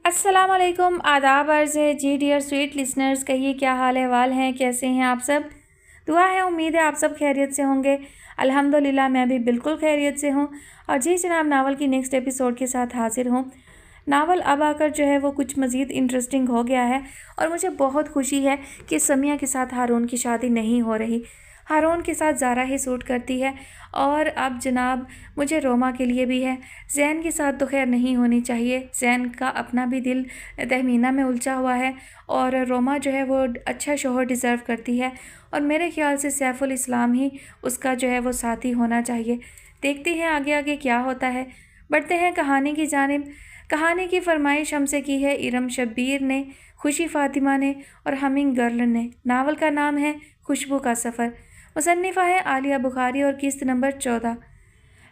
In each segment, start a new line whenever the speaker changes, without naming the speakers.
अस्सलाम वालेकुम, आदाब अर्ज़ है जी डियर स्वीट लिसनर्स। कहिए क्या हाल अहवाल हैं, कैसे हैं आप सब। दुआ है, उम्मीद है आप सब खैरियत से होंगे। अल्हम्दुलिल्लाह मैं भी बिल्कुल खैरियत से हूँ। और जी जनाब, नावल की नेक्स्ट एपिसोड के साथ हाजिर हूँ। नावल अब आकर जो है वो कुछ मज़ीद इंटरेस्टिंग हो गया है और मुझे बहुत खुशी है कि समिया के साथ हारून की शादी नहीं हो रही। हारून के साथ ज़ारा ही सूट करती है। और अब जनाब मुझे रोमा के लिए भी है। ज़ैन के साथ तो खैर नहीं होनी चाहिए, ज़ैन का अपना भी दिल तहमीना में उलझा हुआ है और रोमा जो है वो अच्छा शोहर डिज़र्व करती है। और मेरे ख्याल से सैफुल इस्लाम ही उसका जो है वो साथी होना चाहिए। देखते हैं आगे आगे क्या होता है। बढ़ते हैं कहानी की जानिब। कहानी की फरमाइश हमसे की है इरम शब्बीर ने, खुशी फ़ातिमा ने और हमिंग गर्ल ने। नावल का नाम है खुशबू का सफ़र। मुसन्निफ़ा है आलिया बुखारी और किस्त नंबर 14।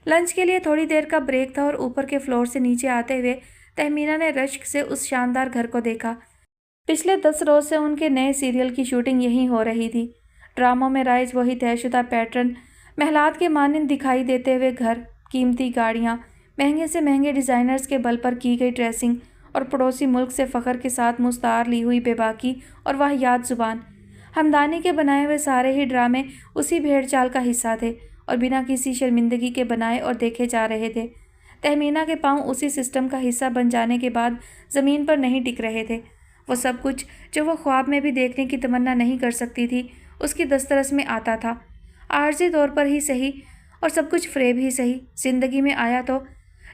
लंच के लिए थोड़ी देर का ब्रेक था और ऊपर के फ्लोर से नीचे आते हुए तहमीना ने रश्क से उस शानदार घर को देखा। पिछले 10 रोज़ से उनके नए सीरियल की शूटिंग यहीं हो रही थी। ड्रामों में राइज वही तयशुदा पैटर्न, महलात के मानंद दिखाई देते हुए घर, कीमती गाड़ियाँ, महंगे से महंगे डिज़ाइनर्स के बल पर की गई ड्रेसिंग और पड़ोसी मुल्क से फ़ख्र के साथ मुस्तार ली हुई बेबाकी और वाहियात ज़ुबान। हमदानी के बनाए हुए सारे ही ड्रामे उसी भेड़ चाल का हिस्सा थे और बिना किसी शर्मिंदगी के बनाए और देखे जा रहे थे। तहमीना के पांव उसी सिस्टम का हिस्सा बन जाने के बाद ज़मीन पर नहीं टिक रहे थे। वो सब कुछ जो वो ख्वाब में भी देखने की तमन्ना नहीं कर सकती थी उसकी दस्तरस में आता था। आर्जी तौर पर ही सही और सब कुछ फ़रेब ही सही ज़िंदगी में आया तो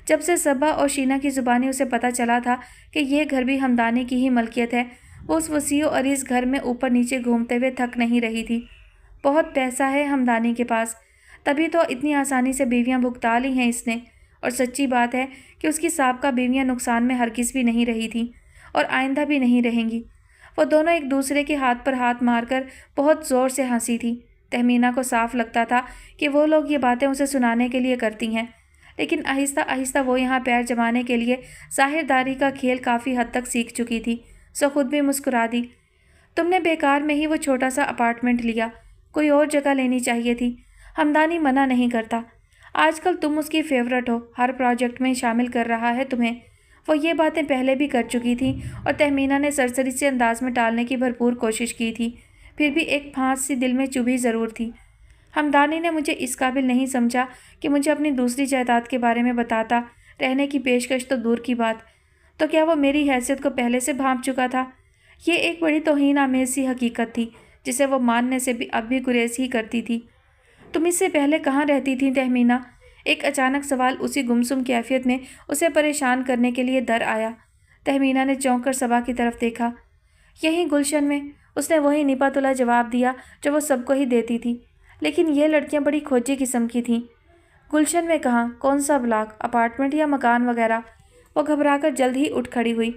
जब से सबा और शीना की ज़ुबानी उसे पता चला था कि ये घर भी हमदानी की ही मलकियत है, वो उस वसीओ अरीज़ घर में ऊपर नीचे घूमते हुए थक नहीं रही थी। बहुत पैसा है हमदानी के पास, तभी तो इतनी आसानी से बीवियां भुगता ली हैं इसने। और सच्ची बात है कि उसकी साबका बीवियां नुकसान में हरगिज़ भी नहीं रही थीं और आइंदा भी नहीं रहेंगी। वो दोनों एक दूसरे के हाथ पर हाथ मारकर बहुत ज़ोर से हंसी थी। तहमीना को साफ लगता था कि वो लोग ये बातें उसे सुनाने के लिए करती हैं, लेकिन आहिस्ता आहिस्ता वो यहाँ पैर जमाने के लिए ज़ाहिरदारी का खेल काफ़ी हद तक सीख चुकी थी। सो खुद भी मुस्कुरा दी। तुमने बेकार में ही वो छोटा सा अपार्टमेंट लिया, कोई और जगह लेनी चाहिए थी। हमदानी मना नहीं करता, आजकल तुम उसकी फेवरेट हो, हर प्रोजेक्ट में शामिल कर रहा है तुम्हें। वो ये बातें पहले भी कर चुकी थी और तहमीना ने सरसरी से अंदाज में टालने की भरपूर कोशिश की थी, फिर भी एक फांस सी दिल में चुभी ज़रूर थी। हमदानी ने मुझे इस काबिल नहीं समझा कि मुझे अपनी दूसरी जायदाद के बारे में बताता, रहने की पेशकश तो दूर की बात। तो क्या वो मेरी हैसियत को पहले से भांप चुका था। ये एक बड़ी तौहीन आमेज़ सी हकीकत थी जिसे वो मानने से भी अब भी गुरेज ही करती थी। तुम इससे पहले कहाँ रहती थी तहमीना। एक अचानक सवाल उसी गुमसुम कैफियत में उसे परेशान करने के लिए दर आया। तहमीना ने चौंक कर सबा की तरफ देखा। यहीं गुलशन में, उसने वही निपा तुला जवाब दिया जो वो सबको ही देती थी। लेकिन ये लड़कियां बड़ी खोजी किस्म की थीं। गुलशन में कहाँ, कौन सा ब्लॉक, अपार्टमेंट या मकान वगैरह। वो घबराकर जल्द ही उठ खड़ी हुई।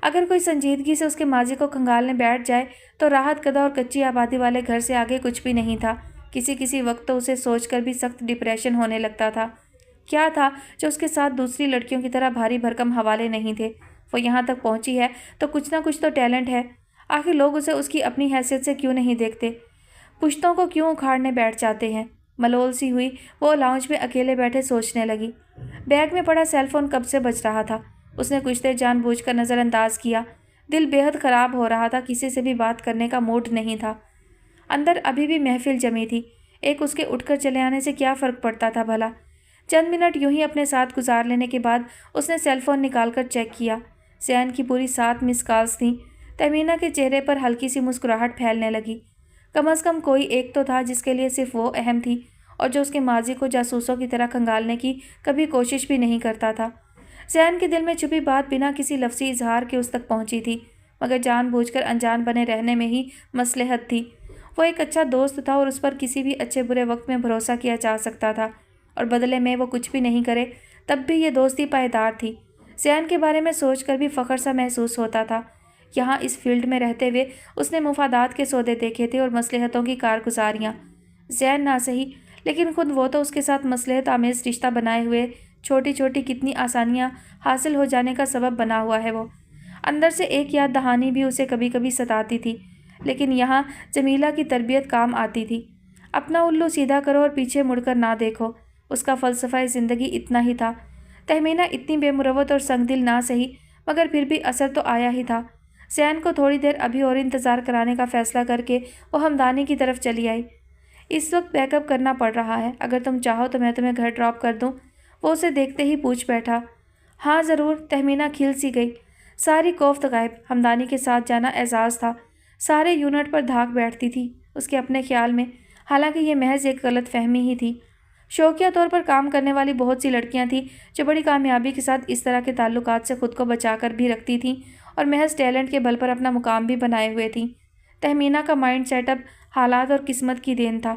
अगर कोई संजीदगी से उसके माजी को खंगालने बैठ जाए तो राहत कदा और कच्ची आबादी वाले घर से आगे कुछ भी नहीं था। किसी किसी वक्त तो उसे सोचकर भी सख्त डिप्रेशन होने लगता था। क्या था जो उसके साथ दूसरी लड़कियों की तरह भारी भरकम हवाले नहीं थे। वो यहाँ तक पहुँची है तो कुछ ना कुछ तो टैलेंट है। आखिर लोग उसे उसकी अपनी हैसियत से क्यों नहीं देखते, पुश्तों को क्यों उखाड़ने बैठ जाते हैं। मलोल सी हुई वो लाउंज में अकेले बैठे सोचने लगी। बैग में पड़ा सेलफोन कब से बज रहा था। उसने कुछ देर जानबूझकर नज़रअंदाज किया। दिल बेहद ख़राब हो रहा था, किसी से भी बात करने का मूड नहीं था। अंदर अभी भी महफिल जमी थी। एक उसके उठकर चले आने से क्या फ़र्क पड़ता था भला। चंद मिनट यूं ही अपने साथ गुजार लेने के बाद उसने सेलफोन निकालकर चेक किया। ज़ैन की पूरी 7 मिस कॉल्स थीं। तहमीना के चेहरे पर हल्की सी मुस्कुराहट फैलने लगी। कम अज़ कम कोई एक तो था जिसके लिए सिर्फ वो अहम थी और जो उसके माजी को जासूसों की तरह खंगालने की कभी कोशिश भी नहीं करता था। ज़ैन के दिल में छुपी बात बिना किसी लफ्ज़ी इजहार के उस तक पहुंची थी, मगर जानबूझकर अनजान बने रहने में ही मसलहत थी। वो एक अच्छा दोस्त था और उस पर किसी भी अच्छे बुरे वक्त में भरोसा किया जा सकता था, और बदले में वो कुछ भी नहीं करे तब भी ये दोस्ती पायदार थी। ज़ैन के बारे में सोचकर भी फ़ख्र सा महसूस होता था। यहाँ इस फील्ड में रहते हुए उसने मुफादात के सौदे देखे थे और मसलहतों की कारगुजारियाँ। ज़ैन ना सही, लेकिन खुद वो तो उसके साथ मसलहत आमेज़ रिश्ता बनाए हुए छोटी छोटी कितनी आसानियाँ हासिल हो जाने का सबब बना हुआ है। वो अंदर से एक याद दहानी भी उसे कभी कभी सताती थी, लेकिन यहाँ जमीला की तरबियत काम आती थी। अपना उल्लू सीधा करो और पीछे मुड़कर ना देखो, उसका फ़लसफ़ा ज़िंदगी इतना ही था। तहमीना इतनी बेमुरवत और संगदिल ना सही, मगर फिर भी असर तो आया ही था। सैन को थोड़ी देर अभी और इंतज़ार कराने का फैसला करके वो हमदानी की तरफ चली आई। इस वक्त बैकअप करना पड़ रहा है, अगर तुम चाहो तो मैं तुम्हें घर ड्रॉप कर दूँ। वो उसे देखते ही पूछ बैठा। हाँ ज़रूर, तहमीना खिल सी गई। सारी कोफ्त गायब। हमदानी के साथ जाना एजाज़ था। सारे यूनिट पर धाक बैठती थी उसके अपने ख्याल में, हालांकि ये महज एक गलत फहमी ही थी। शौकिया तौर पर काम करने वाली बहुत सी लड़कियां थीं जो बड़ी कामयाबी के साथ इस तरह के ताल्लुकात से खुद को बचाकर भी रखती थीं और महज टैलेंट के बल पर अपना मुकाम भी बनाए हुए थीं। तहमीना का माइंड सेटअप हालात और किस्मत की देन था।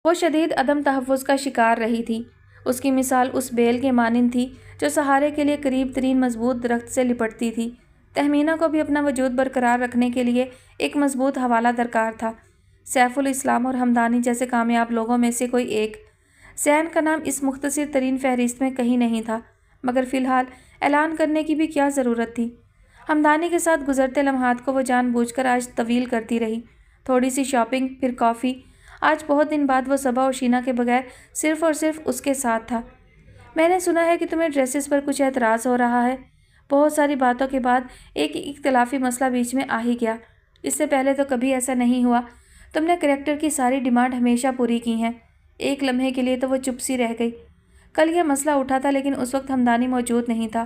वो शदीद अदम तहफ़्फ़ुज़ का शिकार रही थी। उसकी मिसाल उस बेल के मानिंद थी जो सहारे के लिए करीब तरीन मजबूत दरख्त से लिपटती थी। तहमीना को भी अपना वजूद बरकरार रखने के लिए एक मजबूत हवाला दरकार था। सैफुल इस्लाम और हमदानी जैसे कामयाब लोगों में से कोई एक। सैन का नाम इस मुख्तसर तरीन फहरिस्त में कहीं नहीं था, मगर फ़िलहाल ऐलान करने की भी क्या ज़रूरत थी। हमदानी के साथ गुजरते लम्हात को वो जानबूझकर आज तवील करती रही। थोड़ी सी शॉपिंग, फिर कॉफ़ी। आज बहुत दिन बाद वो सबा और शीना के बगैर सिर्फ़ और सिर्फ उसके साथ था। मैंने सुना है कि तुम्हें ड्रेसेस पर कुछ एतराज़ हो रहा है। बहुत सारी बातों के बाद एक इख्तलाफी मसला बीच में आ ही गया। इससे पहले तो कभी ऐसा नहीं हुआ। तुमने करैक्टर की सारी डिमांड हमेशा पूरी की हैं। एक लम्हे के लिए तो वो चुप सी रह गई। कल यह मसला उठा था, लेकिन उस वक्त हमदानी मौजूद नहीं था।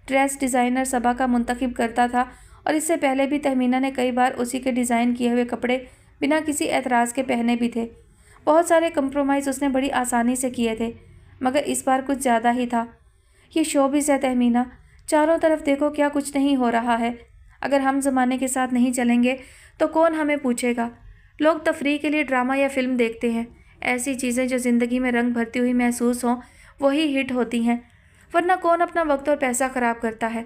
ड्रेस डिज़ाइनर सबा का मुंतखब करता था और इससे पहले भी तहमीना ने कई बार उसी के डिज़ाइन किए हुए कपड़े बिना किसी एतराज़ के पहने भी थे। बहुत सारे कंप्रोमाइज़ उसने बड़ी आसानी से किए थे, मगर इस बार कुछ ज़्यादा ही था। ये शोबिज़ है तहमीना, चारों तरफ देखो क्या कुछ नहीं हो रहा है। अगर हम ज़माने के साथ नहीं चलेंगे तो कौन हमें पूछेगा। लोग तफरीह के लिए ड्रामा या फ़िल्म देखते हैं। ऐसी चीज़ें जो ज़िंदगी में रंग भरती हुई महसूस हों वही हिट होती हैं, वरना कौन अपना वक्त और पैसा ख़राब करता है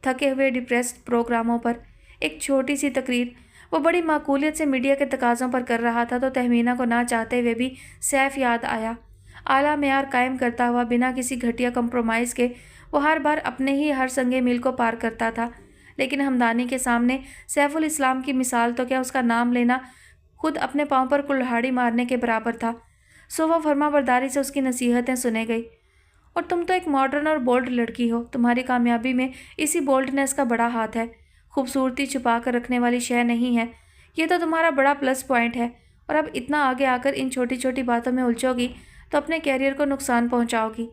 थके हुए डिप्रेस्ड प्रोग्रामों पर। एक छोटी सी तकरीर वो बड़ी माकूलियत से मीडिया के तकाज़ों पर कर रहा था तो तहमीना को ना चाहते हुए भी सैफ याद आया। आला मेयार कायम करता हुआ बिना किसी घटिया कंप्रोमाइज़ के वो हर बार अपने ही हर संगे मील को पार करता था, लेकिन हमदानी के सामने सैफुल इस्लाम की मिसाल तो क्या, उसका नाम लेना खुद अपने पाँव पर कुल्हाड़ी मारने के बराबर था। सो वह फर्माबरदारी से उसकी नसीहतें सुने गई। और तुम तो एक मॉडर्न और बोल्ड लड़की हो, तुम्हारी कामयाबी में इसी बोल्डनेस का बड़ा हाथ है। खूबसूरती छुपा कर रखने वाली शय नहीं है, ये तो तुम्हारा बड़ा प्लस पॉइंट है। और अब इतना आगे आकर इन छोटी छोटी बातों में उलझोगी तो अपने कैरियर को नुकसान पहुंचाओगी।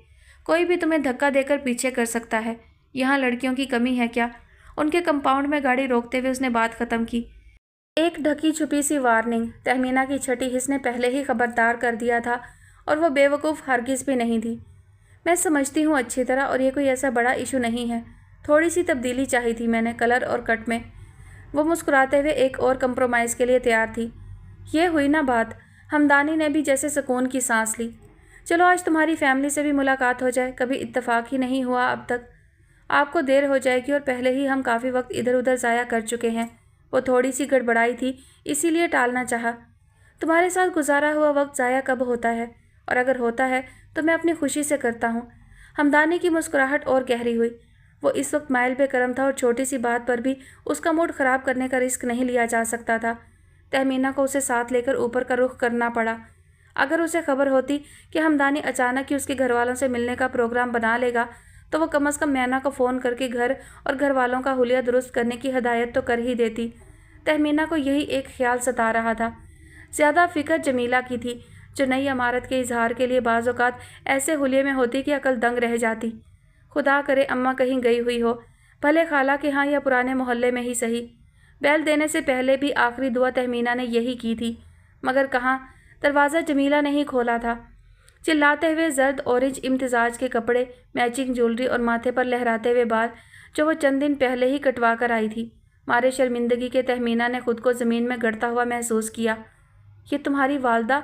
कोई भी तुम्हें धक्का देकर पीछे कर सकता है। यहाँ लड़कियों की कमी है क्या? उनके कंपाउंड में गाड़ी रोकते हुए उसने बात ख़त्म की। एक ढकी छुपी सी वार्निंग तहमीना की छठी हिस्स ने पहले ही खबरदार कर दिया था, और वह बेवकूफ़ हरगिज़ भी नहीं थी। मैं समझती हूँ अच्छी तरह, और ये कोई ऐसा बड़ा इशू नहीं है। थोड़ी सी तब्दीली चाही थी मैंने कलर और कट में। वो मुस्कुराते हुए एक और कंप्रोमाइज़ के लिए तैयार थी। ये हुई ना बात। हमदानी ने भी जैसे सुकून की सांस ली। चलो आज तुम्हारी फैमिली से भी मुलाकात हो जाए, कभी इत्तेफाक ही नहीं हुआ अब तक। आपको देर हो जाएगी और पहले ही हम काफ़ी वक्त इधर उधर ज़ाया कर चुके हैं। वो थोड़ी सी गड़बड़ाई थी, इसीलिए टालना चाहा। तुम्हारे साथ गुजारा हुआ वक्त ज़ाया कब होता है, और अगर होता है तो मैं अपनी खुशी से करता हूँ। हमदानी की मुस्कुराहट और गहरी हुई। वो इस वक्त माइल पे करम था और छोटी सी बात पर भी उसका मूड ख़राब करने का रिस्क नहीं लिया जा सकता था। तहमीना को उसे साथ लेकर ऊपर का रुख करना पड़ा। अगर उसे खबर होती कि हमदानी अचानक ही उसके घर वालों से मिलने का प्रोग्राम बना लेगा तो वो कम अज़ कम मैना को फ़ोन करके घर और घर वालों का हुलिया दुरुस्त करने की हदायत तो कर ही देती। तहमीना को यही एक ख्याल सता रहा था। ज़्यादा फ़िक्र जमीला की थी, जो नई इमारत के इजहार के लिए बाज़ औक़ात ऐसे हुलिये में होती कि अकल दंग रह जाती। खुदा करे अम्मा कहीं गई हुई हो, भले खाला के यहाँ या पुराने मोहल्ले में ही सही। बैल देने से पहले भी आखिरी दुआ तहमीना ने यही की थी, मगर कहाँ, दरवाज़ा जमीला ने ही खोला था। चिल्लाते हुए जर्द ऑरेंज इम्तिजाज के कपड़े, मैचिंग ज्वेलरी और माथे पर लहराते हुए बाल जो वो चंद दिन पहले ही कटवा कर आई थी, मारे शर्मिंदगी के तहमीना ने खुद को ज़मीन में गड़ता हुआ महसूस किया। ये तुम्हारी वालदा?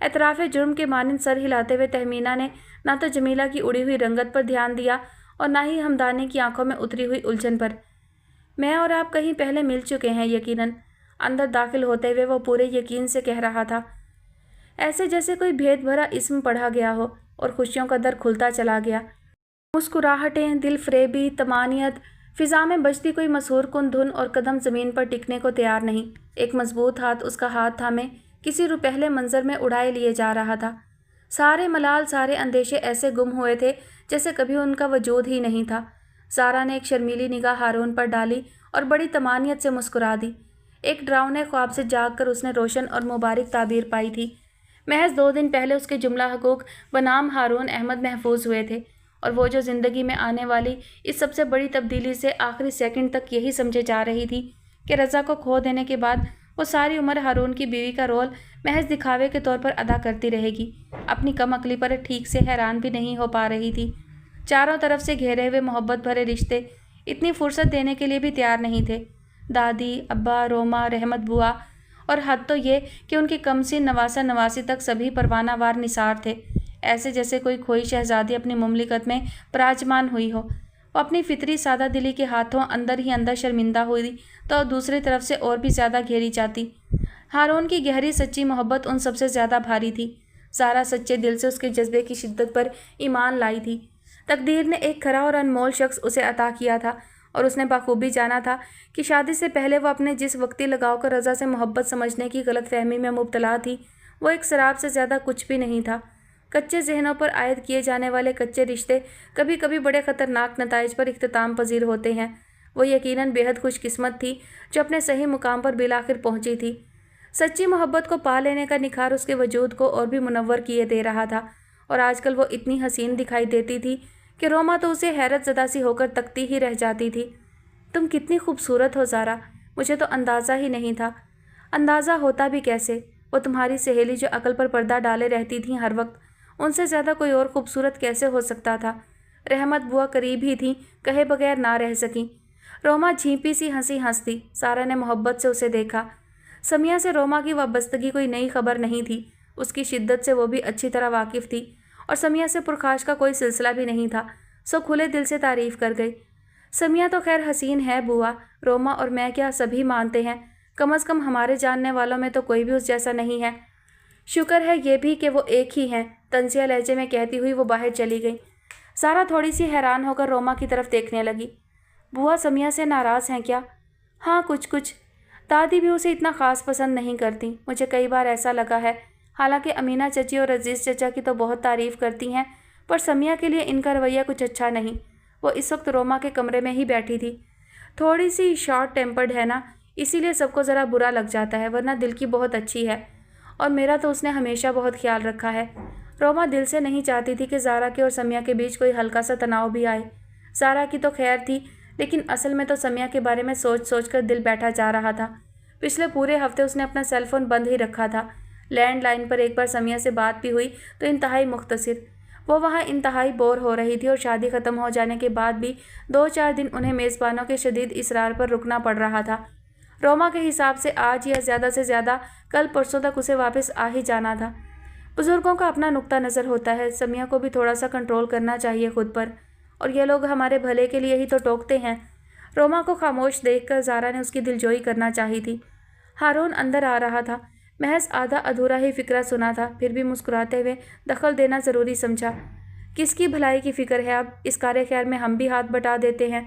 एतराफ़ जुर्म के मानिंद सर हिलाते हुए तहमीना ने ना तो जमीला की उड़ी हुई रंगत पर ध्यान दिया और ना ही हमदानी की आंखों में उतरी हुई उलझन पर। मैं और आप कहीं पहले मिल चुके हैं यकीनन, अंदर दाखिल होते हुए वो पूरे यकीन से कह रहा था, ऐसे जैसे कोई भेद भरा इस्म पढ़ा गया हो और खुशियों का दर खुलता चला गया। मुस्कुराहटें, दिल फरेबी, तमानियत, फ़िज़ा में बजती कोई मशहूर कुन धुन और कदम ज़मीन पर टिकने को तैयार नहीं। एक मजबूत हाथ उसका हाथ थामे किसी रुपहले मंजर में उड़ाए लिए जा रहा था। सारे मलाल, सारे अंदेशे ऐसे गुम हुए थे जैसे कभी उनका वजूद ही नहीं था। سارا نے ایک شرمیلی نگاہ ہارون پر ڈالی اور بڑی طمانیت سے مسکرا دی۔ ایک ڈراؤنے خواب سے جاگ کر اس نے روشن اور مبارک تعبیر پائی تھی۔ محض 2 دن پہلے اس کے جملہ حقوق بنام ہارون احمد محفوظ ہوئے تھے، اور وہ جو زندگی میں آنے والی اس سب سے بڑی تبدیلی سے آخری سیکنڈ تک یہی سمجھے جا رہی تھی کہ رضا کو کھو دینے کے بعد وہ ساری عمر ہارون کی بیوی کا رول محض دکھاوے کے طور پر ادا کرتی رہے گی۔ اپنی کم عقلی پر ٹھیک سے حیران بھی نہیں ہو پا رہی تھی۔ چاروں طرف سے گھیرے ہوئے محبت بھرے رشتے اتنی فرصت دینے کے لیے بھی تیار نہیں تھے۔ دادی، ابا، روما، رحمت بوا، اور حد تو یہ کہ ان کی کمسن نواسا نواسی تک سبھی پروانہ وار نثار تھے، ایسے جیسے کوئی کھوئی شہزادی اپنی مملکت میں پراجمان ہوئی ہو۔ وہ اپنی فطری سادہ دلی کے ہاتھوں اندر ہی اندر شرمندہ ہوئی تو دوسری طرف سے اور بھی زیادہ گھیری جاتی۔ ہارون کی گہری سچی محبت ان سب سے زیادہ بھاری تھی۔ سارا سچے دل سے اس کے جذبے کی شدت پر ایمان لائی تھی۔ تقدیر نے ایک کھرا اور انمول شخص اسے عطا کیا تھا، اور اس نے بخوبی جانا تھا کہ شادی سے پہلے وہ اپنے جس وقتی لگاؤ کو رضا سے محبت سمجھنے کی غلط فہمی میں مبتلا تھی، وہ ایک سراب سے زیادہ کچھ بھی نہیں تھا۔ کچے ذہنوں پر عائد کیے جانے والے کچے رشتے کبھی کبھی بڑے خطرناک نتائج پر اختتام پذیر ہوتے ہیں۔ وہ یقیناً بے حد خوش قسمت تھی جو اپنے صحیح مقام پر بالآخر پہنچی تھی۔ سچی محبت کو پا لینے کا نکھار اس کے وجود کو اور بھی منور کیے دے رہا تھا، اور آج کل وہ اتنی حسین دکھائی دیتی تھی کہ روما تو اسے حیرت زدہ سی ہو کر تکتی ہی رہ جاتی تھی۔ تم کتنی خوبصورت ہو زارا، مجھے تو اندازہ ہی نہیں تھا۔ اندازہ ہوتا بھی کیسے؟ وہ تمہاری سہیلی جو عقل پر پردہ ڈالے رہتی تھیں ہر وقت، ان سے زیادہ کوئی اور خوبصورت کیسے ہو سکتا تھا؟ رحمت بوا قریب ہی تھیں، کہے بغیر نہ رہ سکیں۔ روما جھیپی سی ہنسی ہنستی۔ سارا نے محبت سے اسے دیکھا۔ سمیہ سے روما کی وابستگی کوئی نئی خبر نہیں تھی، اس کی شدت سے وہ بھی اچھی طرح واقف تھی، اور سمیہ سے پرخاش کا کوئی سلسلہ بھی نہیں تھا، سو کھلے دل سے تعریف کر گئی۔ سمیہ تو خیر حسین ہے بوا، روما اور میں کیا سبھی مانتے ہیں، کم از کم ہمارے جاننے والوں میں تو کوئی بھی اس جیسا نہیں ہے۔ شکر ہے یہ بھی کہ وہ ایک ہی ہیں، طنزیہ لہجے میں کہتی ہوئی وہ باہر چلی گئی۔ سارا تھوڑی سی حیران ہو کر روما کی طرف دیکھنے لگی۔ بوا سمیہ سے ناراض ہیں کیا؟ ہاں کچھ۔ دادی بھی اسے اتنا خاص پسند نہیں کرتی، مجھے کئی بار ایسا لگا ہے۔ حالانکہ امینہ چچی اور عزیز چچا کی تو بہت تعریف کرتی ہیں، پر سمیہ کے لیے ان کا رویہ کچھ اچھا نہیں۔ وہ اس وقت روما کے کمرے میں ہی بیٹھی تھی۔ تھوڑی سی شارٹ ٹیمپرڈ ہے نا، اسی لیے سب کو ذرا برا لگ جاتا ہے، ورنہ دل کی بہت اچھی ہے، اور میرا تو اس نے ہمیشہ بہت خیال رکھا ہے۔ روما دل سے نہیں چاہتی تھی کہ زارا کے اور سمیہ کے بیچ کوئی ہلکا سا تناؤ بھی آئے۔ زارا کی تو خیر تھی، لیکن اصل میں تو سمیہ کے بارے میں سوچ سوچ کر دل بیٹھا جا رہا تھا۔ پچھلے پورے ہفتے اس نے اپنا سیل فون بند ہی رکھا تھا۔ لینڈ لائن پر ایک بار سمیہ سے بات بھی ہوئی تو انتہائی مختصر۔ وہ وہاں انتہائی بور ہو رہی تھی، اور شادی ختم ہو جانے کے بعد بھی 2-4 دن انہیں میزبانوں کے شدید اصرار پر رکنا پڑ رہا تھا۔ روما کے حساب سے آج یا زیادہ سے زیادہ کل پرسوں تک اسے واپس آ ہی جانا تھا۔ بزرگوں کا اپنا نقطہ نظر ہوتا ہے، سمیہ کو بھی تھوڑا سا کنٹرول کرنا چاہیے خود پر، اور یہ لوگ ہمارے بھلے کے لیے ہی تو ٹوکتے ہیں۔ روما کو خاموش دیکھ کر زارا نے اس کی دلجوئی کرنا چاہی تھی۔ ہارون اندر آ رہا تھا، محض آدھا ادھورا ہی فکرہ سنا تھا، پھر بھی مسکراتے ہوئے دخل دینا ضروری سمجھا۔ کس کی بھلائی کی فکر ہے اب؟ اس کارے خیر میں ہم بھی ہاتھ بٹا دیتے ہیں۔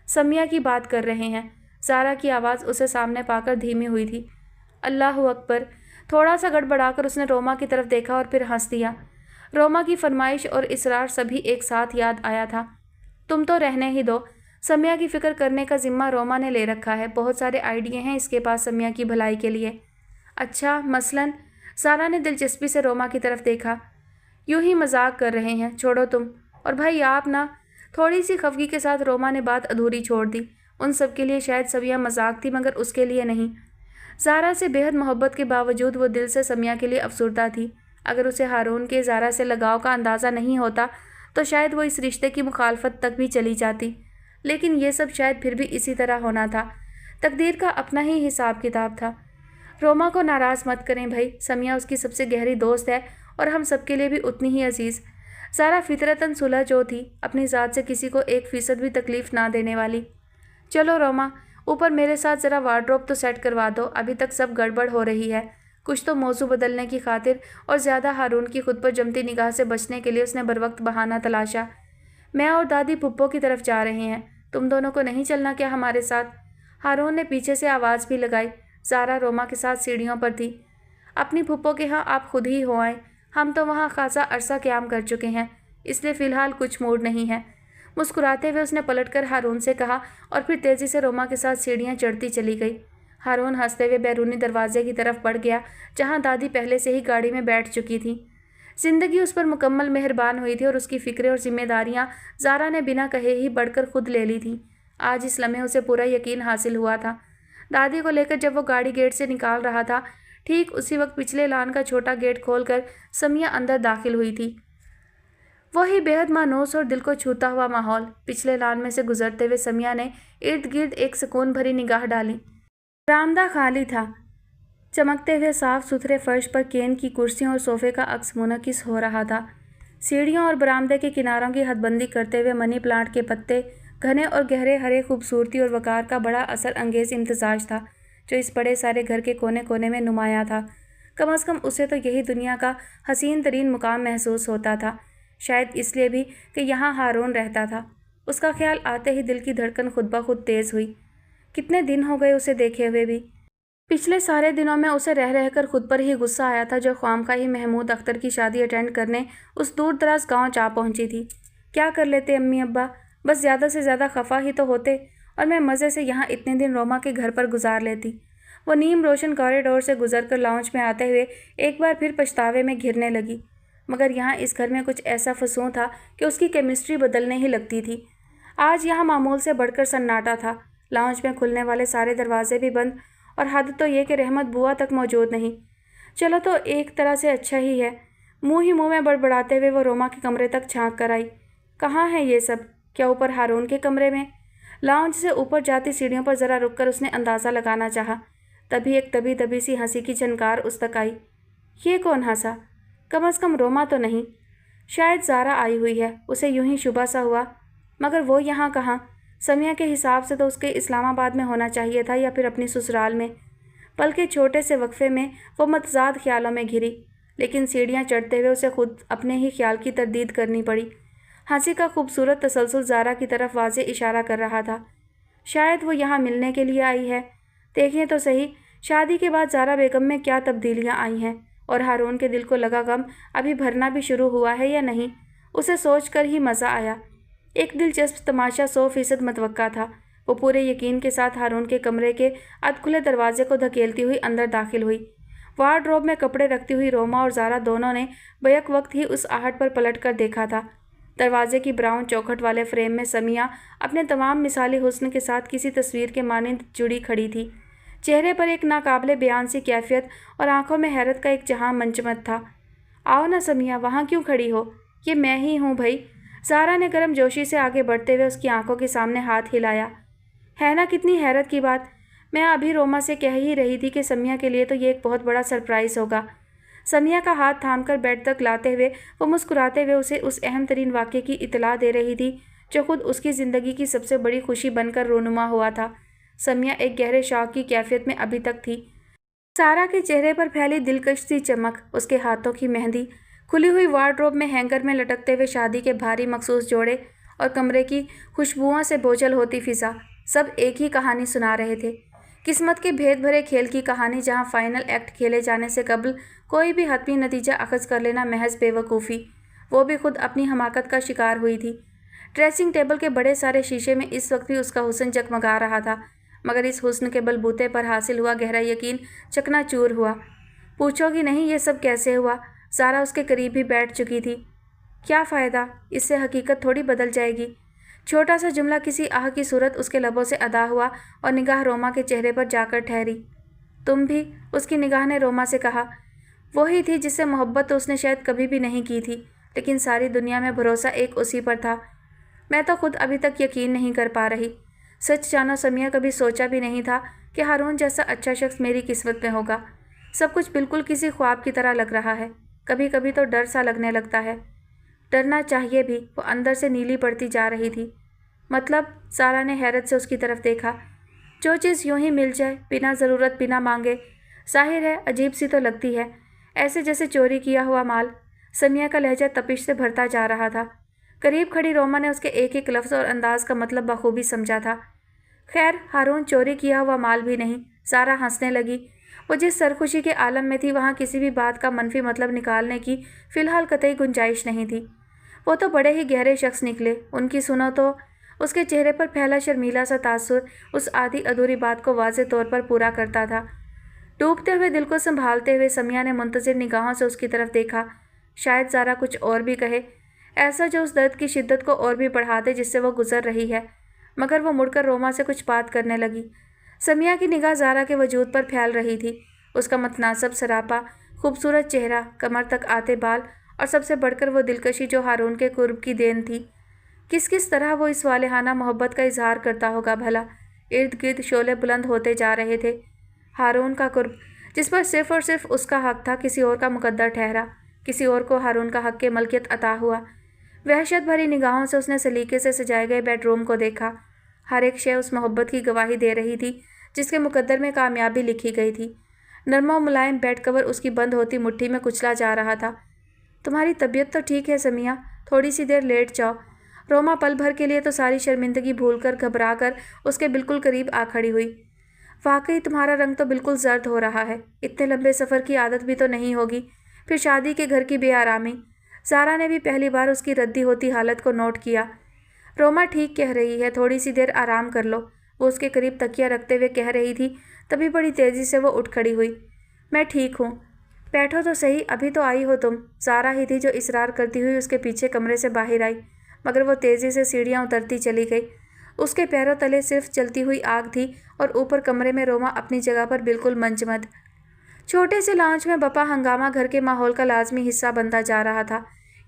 سمیہ کی بات کر رہے ہیں۔ زارا کی آواز اسے سامنے پا کر دھیمی ہوئی تھی۔ اللہ اکبر! تھوڑا سا گڑبڑا کر اس نے روما کی طرف دیکھا اور پھر ہنس دیا۔ روما کی فرمائش اور اصرار سبھی ایک ساتھ یاد آیا تھا۔ تم تو رہنے ہی دو، سمیہ کی فکر کرنے کا ذمہ روما نے لے رکھا ہے، بہت سارے آئیڈیے ہیں اس کے پاس سمیہ کی بھلائی کے لیے۔ اچھا، مثلاً؟ سارا نے دلچسپی سے روما کی طرف دیکھا۔ یوں ہی مذاق کر رہے ہیں، چھوڑو تم، اور بھائی آپ نا۔ تھوڑی سی خفگی کے ساتھ روما نے بات ادھوری چھوڑ دی۔ ان سب کے لیے شاید سمیہ مذاق تھی، مگر اس کے لیے نہیں۔ زارا سے بے حد محبت کے باوجود وہ دل سے سمیہ کے لیے افسردہ تھی۔ اگر اسے ہارون کے زارا سے لگاؤ کا اندازہ نہیں ہوتا تو شاید وہ اس رشتے کی مخالفت تک بھی چلی جاتی، لیکن یہ سب شاید پھر بھی اسی طرح ہونا تھا۔ تقدیر کا اپنا ہی حساب کتاب تھا۔ روما کو ناراض مت کریں بھائی، سمیہ اس کی سب سے گہری دوست ہے، اور ہم سب کے لیے بھی اتنی ہی عزیز۔ زارا فطرتاً صلح جو تھی، اپنی ذات سے کسی کو 1% بھی تکلیف نہ دینے والی۔ چلو روما، اوپر میرے ساتھ ذرا وارڈروب تو سیٹ کروا دو، ابھی تک سب گڑبڑ ہو رہی ہے۔ کچھ تو موضوع بدلنے کی خاطر اور زیادہ ہارون کی خود پر جمتی نگاہ سے بچنے کے لیے اس نے بروقت بہانہ تلاشا۔ میں اور دادی پھپھو کی طرف جا رہے ہیں، تم دونوں کو نہیں چلنا کیا ہمارے ساتھ؟ ہارون نے پیچھے سے آواز بھی لگائی۔ زارا روما کے ساتھ سیڑھیوں پر تھی۔ اپنی پھپھو کے ہاں آپ خود ہی ہو آئیں، ہم تو وہاں خاصا عرصہ قیام کر چکے ہیں، اس لیے فی الحال کچھ موڈ نہیں ہے۔ मुस्कुराते हुए उसने पलटकर हारून से कहा और फिर तेजी से रोमा के साथ सीढ़ियां चढ़ती चली गई। हारून हंसते हुए बैरूनी दरवाजे की तरफ बढ़ गया, जहां दादी पहले से ही गाड़ी में बैठ चुकी थी। जिंदगी उस पर मुकम्मल मेहरबान हुई थी और उसकी फिक्रें और जिम्मेदारियां ज़ारा ने बिना कहे ही बढ़कर खुद ले ली थी। आज इस लम्हे उसे पूरा यकीन हासिल हुआ था। दादी को लेकर जब वो गाड़ी गेट से निकाल रहा था, ठीक उसी वक्त पिछले लान का छोटा गेट खोलकर समिया अंदर दाखिल हुई थी। वही बेहद मानूस और दिल को छूता हुआ माहौल। पिछले लान में से गुजरते हुए समिया ने इर्द गिर्द एक सुकून भरी निगाह डाली। बरामदा खाली था। चमकते हुए साफ सुथरे फर्श पर केन की कुर्सियों और सोफे का अक्स मुनकिस हो रहा था। सीढ़ियों और बरामदे के किनारों की हदबंदी करते हुए मनी प्लांट के पत्ते घने और गहरे हरे खूबसूरती और वकार का बड़ा असर अंगेज इम्तजाज था, जो इस बड़े सारे घर के कोने कोने में नुमाया था। कम अज़ कम उसे तो यही दुनिया का हसीन तरीन मुकाम महसूस होता था, शायद इसलिए भी कि यहाँ हारून रहता था। उसका ख्याल आते ही दिल की धड़कन खुद ब खुद तेज़ हुई। कितने दिन हो गए उसे देखे हुए भी। पिछले सारे दिनों में उसे रह रहकर खुद पर ही गुस्सा आया था, जो ख्वामखा महमूद अख्तर की शादी अटेंड करने उस दूर दराज गाँव जा पहुँची थी। क्या कर लेते अम्मी अब्बा, बस ज़्यादा से ज़्यादा खफा ही तो होते और मैं मज़े से यहाँ इतने दिन रोमा के घर पर गुजार लेती। वो नीम रोशन कॉरिडोर से गुजरकर लाउंज में आते हुए एक बार फिर पछतावे में घिरने लगी। मगर यहाँ इस घर में कुछ ऐसा फसूं था कि उसकी केमिस्ट्री बदलने ही लगती थी। आज यहाँ मामूल से बढ़कर सन्नाटा था। लाउंज में खुलने वाले सारे दरवाजे भी बंद, और हद तो ये कि रहमत बुआ तक मौजूद नहीं। चलो तो एक तरह से अच्छा ही है। मुँह ही मुँह में बड़बड़ाते हुए वो रोमा के कमरे तक झाँक कर आई। कहाँ है ये सब? क्या ऊपर हारून के कमरे में? लाउंज से ऊपर जाती सीढ़ियों पर ज़रा रुककर उसने अंदाज़ा लगाना चाहा। तभी एक दबी दबी सी हंसी की झनकार उस तक आई। ये कौन हंसा? कम अज़ कम रोमा तो नहीं। शायद ज़ारा आई हुई है, उसे यूं ही शुबा सा हुआ। मगर वो यहाँ कहाँ? समिया के हिसाब से तो उसके इस्लामाबाद में होना चाहिए था, या फिर अपनी ससुराल में। पल के छोटे से वक्फे में वो मतजाद ख्यालों में घिरी, लेकिन सीढ़ियाँ चढ़ते हुए उसे खुद अपने ही ख्याल की तरदीद करनी पड़ी। हंसी का खूबसूरत तसलसल ज़ारा की तरफ वाज़े इशारा कर रहा था। शायद वो यहाँ मिलने के लिए आई है। देखिए तो सही, शादी के बाद ज़ारा बेगम में क्या तब्दीलियाँ आई हैं, और हारून के दिल को लगा गम अभी भरना भी शुरू हुआ है या नहीं। उसे सोच कर ही मज़ा आया। एक दिलचस्प तमाशा 100% मतवक्का था। वो पूरे यकीन के साथ हारून के कमरे के अधखुले दरवाजे को धकेलती हुई अंदर दाखिल हुई। वार्डरोब में कपड़े रखती हुई रोमा और ज़ारा दोनों ने बैक वक्त ही उस आहट पर पलट कर देखा था। दरवाजे की ब्राउन चौखट वाले फ्रेम में समिया अपने तमाम मिसाली हुस्न के साथ किसी तस्वीर के मानिंद जुड़ी खड़ी थी। चेहरे पर एक नाकाबिले बयान सी कैफियत और आंखों में हैरत का एक जहां मंचमत था। आओ ना समिया, वहाँ क्यों खड़ी हो? ये मैं ही हूँ भाई। ज़ारा ने गर्म जोशी से आगे बढ़ते हुए उसकी आंखों के सामने हाथ हिलाया। है ना कितनी हैरत की बात। मैं अभी रोमा से कह ही रही थी कि समिया के लिए तो ये एक बहुत बड़ा सरप्राइज़ होगा। समिया का हाथ थामकर बेड तक लाते हुए वो मुस्कुराते हुए उसे उस अहम तरीन वाक़े की इतला दे रही थी, जो खुद उसकी ज़िंदगी की सबसे बड़ी खुशी बनकर रोनुमा हुआ था। समिया एक गहरे शौक की कैफियत में अभी तक थी। ज़ारा के चेहरे पर फैली दिलकश सी चमक, उसके हाथों की मेहंदी, खुली हुई वार्डरोब में हैंगर में लटकते हुए शादी के भारी मखसूस जोड़े और कमरे की खुशबुओं से बोझल होती फिज़ा, सब एक ही कहानी सुना रहे थे। किस्मत के भेद भरे खेल की कहानी, जहां फाइनल एक्ट खेले जाने से कबल कोई भी हतमी नतीजा अखज़ कर लेना महज बेवकूफ़ी। वो भी खुद अपनी हमाकत का शिकार हुई थी। ड्रेसिंग टेबल के बड़े सारे शीशे में इस वक्त भी उसका हुस्न जगमगा रहा था, मगर इस हुस्न के बलबूते पर हासिल हुआ गहरा यकीन चकनाचूर हुआ। पूछोगी नहीं ये सब कैसे हुआ? ज़ारा उसके करीब ही बैठ चुकी थी। क्या फ़ायदा, इससे हकीकत थोड़ी बदल जाएगी। छोटा सा जुमला किसी आह की सूरत उसके लबों से अदा हुआ और निगाह रोमा के चेहरे पर जाकर ठहरी। तुम भी? उसकी निगाह ने रोमा से कहा। वही थी जिससे मोहब्बत तो उसने शायद कभी भी नहीं की थी, लेकिन सारी दुनिया में भरोसा एक उसी पर था। मैं तो खुद अभी तक यकीन नहीं कर पा रही। सच जानो समिया, कभी सोचा भी नहीं था कि हारून जैसा अच्छा शख्स मेरी किस्मत में होगा। सब कुछ बिल्कुल किसी ख्वाब की तरह लग रहा है। कभी कभी तो डर सा लगने लगता है। डरना चाहिए भी, वो अंदर से नीली पड़ती जा रही थी। मतलब? ज़ारा ने हैरत से उसकी तरफ देखा। जो चीज़ यूं ही मिल जाए, बिना ज़रूरत, बिना मांगे, ज़ाहिर है अजीब सी तो लगती है, ऐसे जैसे चोरी किया हुआ माल। समिया का लहजा तपिश से भरता जा रहा था। करीब खड़ी रोमा ने उसके एक एक लफ्ज़ और अंदाज का मतलब बखूबी समझा था। खैर, हारून चोरी किया हुआ माल भी नहीं। ज़ारा हंसने लगी। वो जिस सरखुशी के आलम में थी, वहाँ किसी भी बात का मनफी मतलब निकालने की फ़िलहाल कतई गुंजाइश नहीं थी। وہ تو بڑے ہی گہرے شخص نکلے، ان کی سنو تو۔ اس کے چہرے پر پھیلا شرمیلا سا تاثر اس آدھی ادھوری بات کو واضح طور پر پورا کرتا تھا۔ ڈوبتے ہوئے دل کو سنبھالتے ہوئے سمیہ نے منتظر نگاہوں سے اس کی طرف دیکھا، شاید زارا کچھ اور بھی کہے، ایسا جو اس درد کی شدت کو اور بھی بڑھا دے جس سے وہ گزر رہی ہے، مگر وہ مڑ کر روما سے کچھ بات کرنے لگی۔ سمیہ کی نگاہ زارا کے وجود پر پھیل رہی تھی، اس کا متناسب سراپا، خوبصورت چہرہ، کمر تک آتے بال، اور سب سے بڑھ کر وہ دلکشی جو ہارون کے قرب کی دین تھی۔ کس طرح وہ اس والہانہ محبت کا اظہار کرتا ہوگا بھلا۔ ارد گرد شعلے بلند ہوتے جا رہے تھے۔ ہارون کا قرب، جس پر صرف اور صرف اس کا حق تھا، کسی اور کا مقدر ٹھہرا، کسی اور کو ہارون کا حق کے ملکیت عطا ہوا۔ وحشت بھری نگاہوں سے اس نے سلیقے سے سجائے گئے بیڈ روم کو دیکھا۔ ہر ایک شے اس محبت کی گواہی دے رہی تھی جس کے مقدر میں کامیابی لکھی گئی تھی۔ نرم و ملائم بیڈ کور اس کی بند ہوتی مٹھی میں کچلا جا رہا تھا۔ تمہاری طبیعت تو ٹھیک ہے سمیہ، تھوڑی سی دیر لیٹ جاؤ۔ روما پل بھر کے لیے تو ساری شرمندگی بھول کر گھبرا کر اس کے بالکل قریب آ کھڑی ہوئی۔ واقعی تمہارا رنگ تو بالکل زرد ہو رہا ہے، اتنے لمبے سفر کی عادت بھی تو نہیں ہوگی، پھر شادی کے گھر کی بے آرامی۔ زارا نے بھی پہلی بار اس کی ردی ہوتی حالت کو نوٹ کیا۔ روما ٹھیک کہہ رہی ہے، تھوڑی سی دیر آرام کر لو، وہ اس کے قریب تکیہ رکھتے ہوئے کہہ رہی تھی، تبھی بڑی تیزی سے وہ اٹھ کھڑی ہوئی۔ میں ٹھیک ہوں، بیٹھو تو صحیح، ابھی تو آئی ہو تم۔ زارا ہی تھی جو اصرار کرتی ہوئی اس کے پیچھے کمرے سے باہر آئی، مگر وہ تیزی سے سیڑھیاں اترتی چلی گئی۔ اس کے پیروں تلے صرف جلتی ہوئی آگ تھی اور اوپر کمرے میں روما اپنی جگہ پر بالکل منجمد۔ چھوٹے سے لاؤنج میں بپا ہنگامہ گھر کے ماحول کا لازمی حصہ بنتا جا رہا تھا۔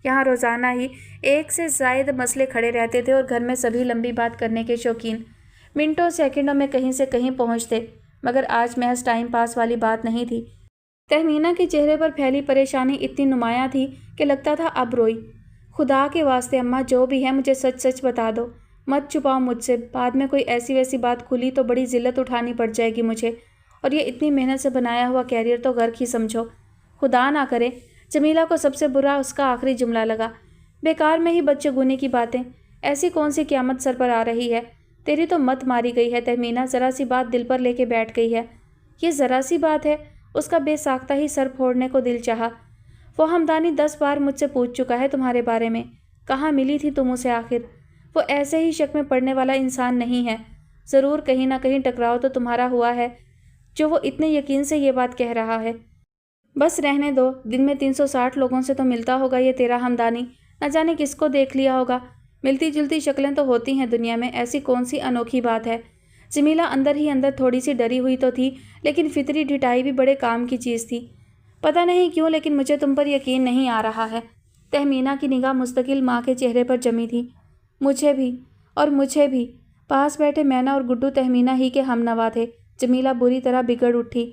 یہاں روزانہ ہی ایک سے زائد مسئلے کھڑے رہتے تھے اور گھر میں سبھی لمبی بات کرنے کے شوقین منٹوں سیکنڈوں میں کہیں سے کہیں پہنچتے، مگر آج محض ٹائم پاس والی بات نہیں تھی۔ تہمینہ کے چہرے پر پھیلی پریشانی اتنی نمایاں تھی کہ لگتا تھا اب روئی۔ خدا کے واسطے اماں، جو بھی ہے مجھے سچ سچ بتا دو، مت چھپاؤ مجھ سے، بعد میں کوئی ایسی ویسی بات کھلی تو بڑی ذلت اٹھانی پڑ جائے گی مجھے، اور یہ اتنی محنت سے بنایا ہوا کیریئر تو غرق ہی سمجھو۔ خدا نہ کرے۔ جمیلہ کو سب سے برا اس کا آخری جملہ لگا۔ بیکار میں ہی بچگونی کی باتیں، ایسی کون سی قیامت سر پر آ رہی ہے؟ تیری تو مت ماری گئی ہے تہمینہ، ذرا سی بات دل پر لے کے بیٹھ گئی ہے۔ یہ ذرا سی بات ہے؟ اس کا بے ساختہ ہی سر پھوڑنے کو دل چاہا۔ وہ ہمدانی 10 بار مجھ سے پوچھ چکا ہے تمہارے بارے میں، کہاں ملی تھی تم اسے آخر؟ وہ ایسے ہی شک میں پڑنے والا انسان نہیں ہے، ضرور کہیں نہ کہیں ٹکراؤ تو تمہارا ہوا ہے جو وہ اتنے یقین سے یہ بات کہہ رہا ہے۔ بس رہنے دو، دن میں 360 لوگوں سے تو ملتا ہوگا یہ تیرا ہمدانی، نہ جانے کس کو دیکھ لیا ہوگا۔ ملتی جلتی شکلیں تو ہوتی ہیں دنیا میں، ایسی کون سی انوکھی بات ہے؟ جمیلہ اندر ہی اندر تھوڑی سی ڈری ہوئی تو تھی، لیکن فطری ڈٹائی بھی بڑے کام کی چیز تھی۔ پتہ نہیں کیوں لیکن مجھے تم پر یقین نہیں آ رہا ہے۔ تہمینہ کی نگاہ مستقل ماں کے چہرے پر جمی تھی۔ مجھے بھی۔ پاس بیٹھے مینا اور گڈو تہمینہ ہی کے ہم نوا تھے۔ جمیلہ بری طرح بگڑ اٹھی۔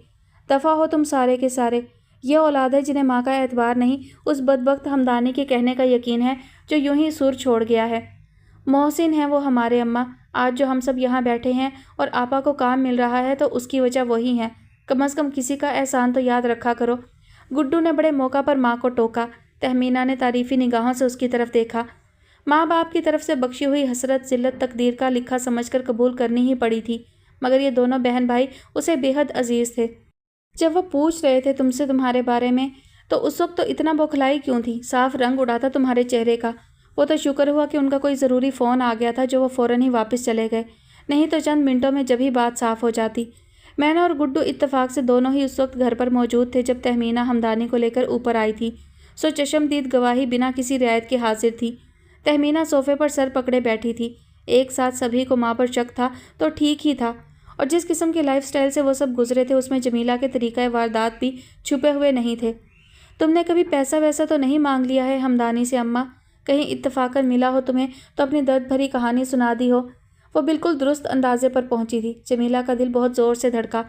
دفع ہو تم سارے کے سارے، یہ اولاد ہے جنہیں ماں کا اعتبار نہیں، اس بدبخت ہمدانی کے کہنے کا یقین ہے جو یوں ہی سر چھوڑ گیا ہے۔ محسن ہیں وہ ہمارے اماں، آج جو ہم سب یہاں بیٹھے ہیں اور آپا کو کام مل رہا ہے تو اس کی وجہ وہی ہے، کم از کم کسی کا احسان تو یاد رکھا کرو۔ گڈو نے بڑے موقع پر ماں کو ٹوکا۔ تہمینہ نے تعریفی نگاہوں سے اس کی طرف دیکھا۔ ماں باپ کی طرف سے بخشی ہوئی حسرت ذلت تقدیر کا لکھا سمجھ کر قبول کرنی ہی پڑی تھی، مگر یہ دونوں بہن بھائی اسے بے حد عزیز تھے۔ جب وہ پوچھ رہے تھے تم سے تمہارے بارے میں تو اس وقت تو اتنا بوکھلائی کیوں تھی؟ صاف رنگ اڑا تھا تمہارے چہرے کا۔ وہ تو شکر ہوا کہ ان کا کوئی ضروری فون آ گیا تھا جو وہ فوراً ہی واپس چلے گئے، نہیں تو چند منٹوں میں جب ہی بات صاف ہو جاتی۔ مینا اور گڈو اتفاق سے دونوں ہی اس وقت گھر پر موجود تھے جب تہمینہ ہمدانی کو لے کر اوپر آئی تھی، سو چشمدید گواہی بنا کسی رعایت کے حاضر تھی۔ تہمینہ صوفے پر سر پکڑے بیٹھی تھی۔ ایک ساتھ سبھی کو ماں پر شک تھا تو ٹھیک ہی تھا، اور جس قسم کے لائف سٹائل سے وہ سب گزرے تھے اس میں جمیلہ کے طریقہ واردات بھی چھپے ہوئے نہیں تھے۔ تم نے کبھی پیسہ ویسا تو نہیں مانگ لیا ہے ہمدانی سے اماں؟ کہیں اتفاقاً ملا ہو تمہیں تو اپنی درد بھری کہانی سنا دی ہو۔ وہ بالکل درست اندازے پر پہنچی تھی۔ جمیلہ کا دل بہت زور سے دھڑکا۔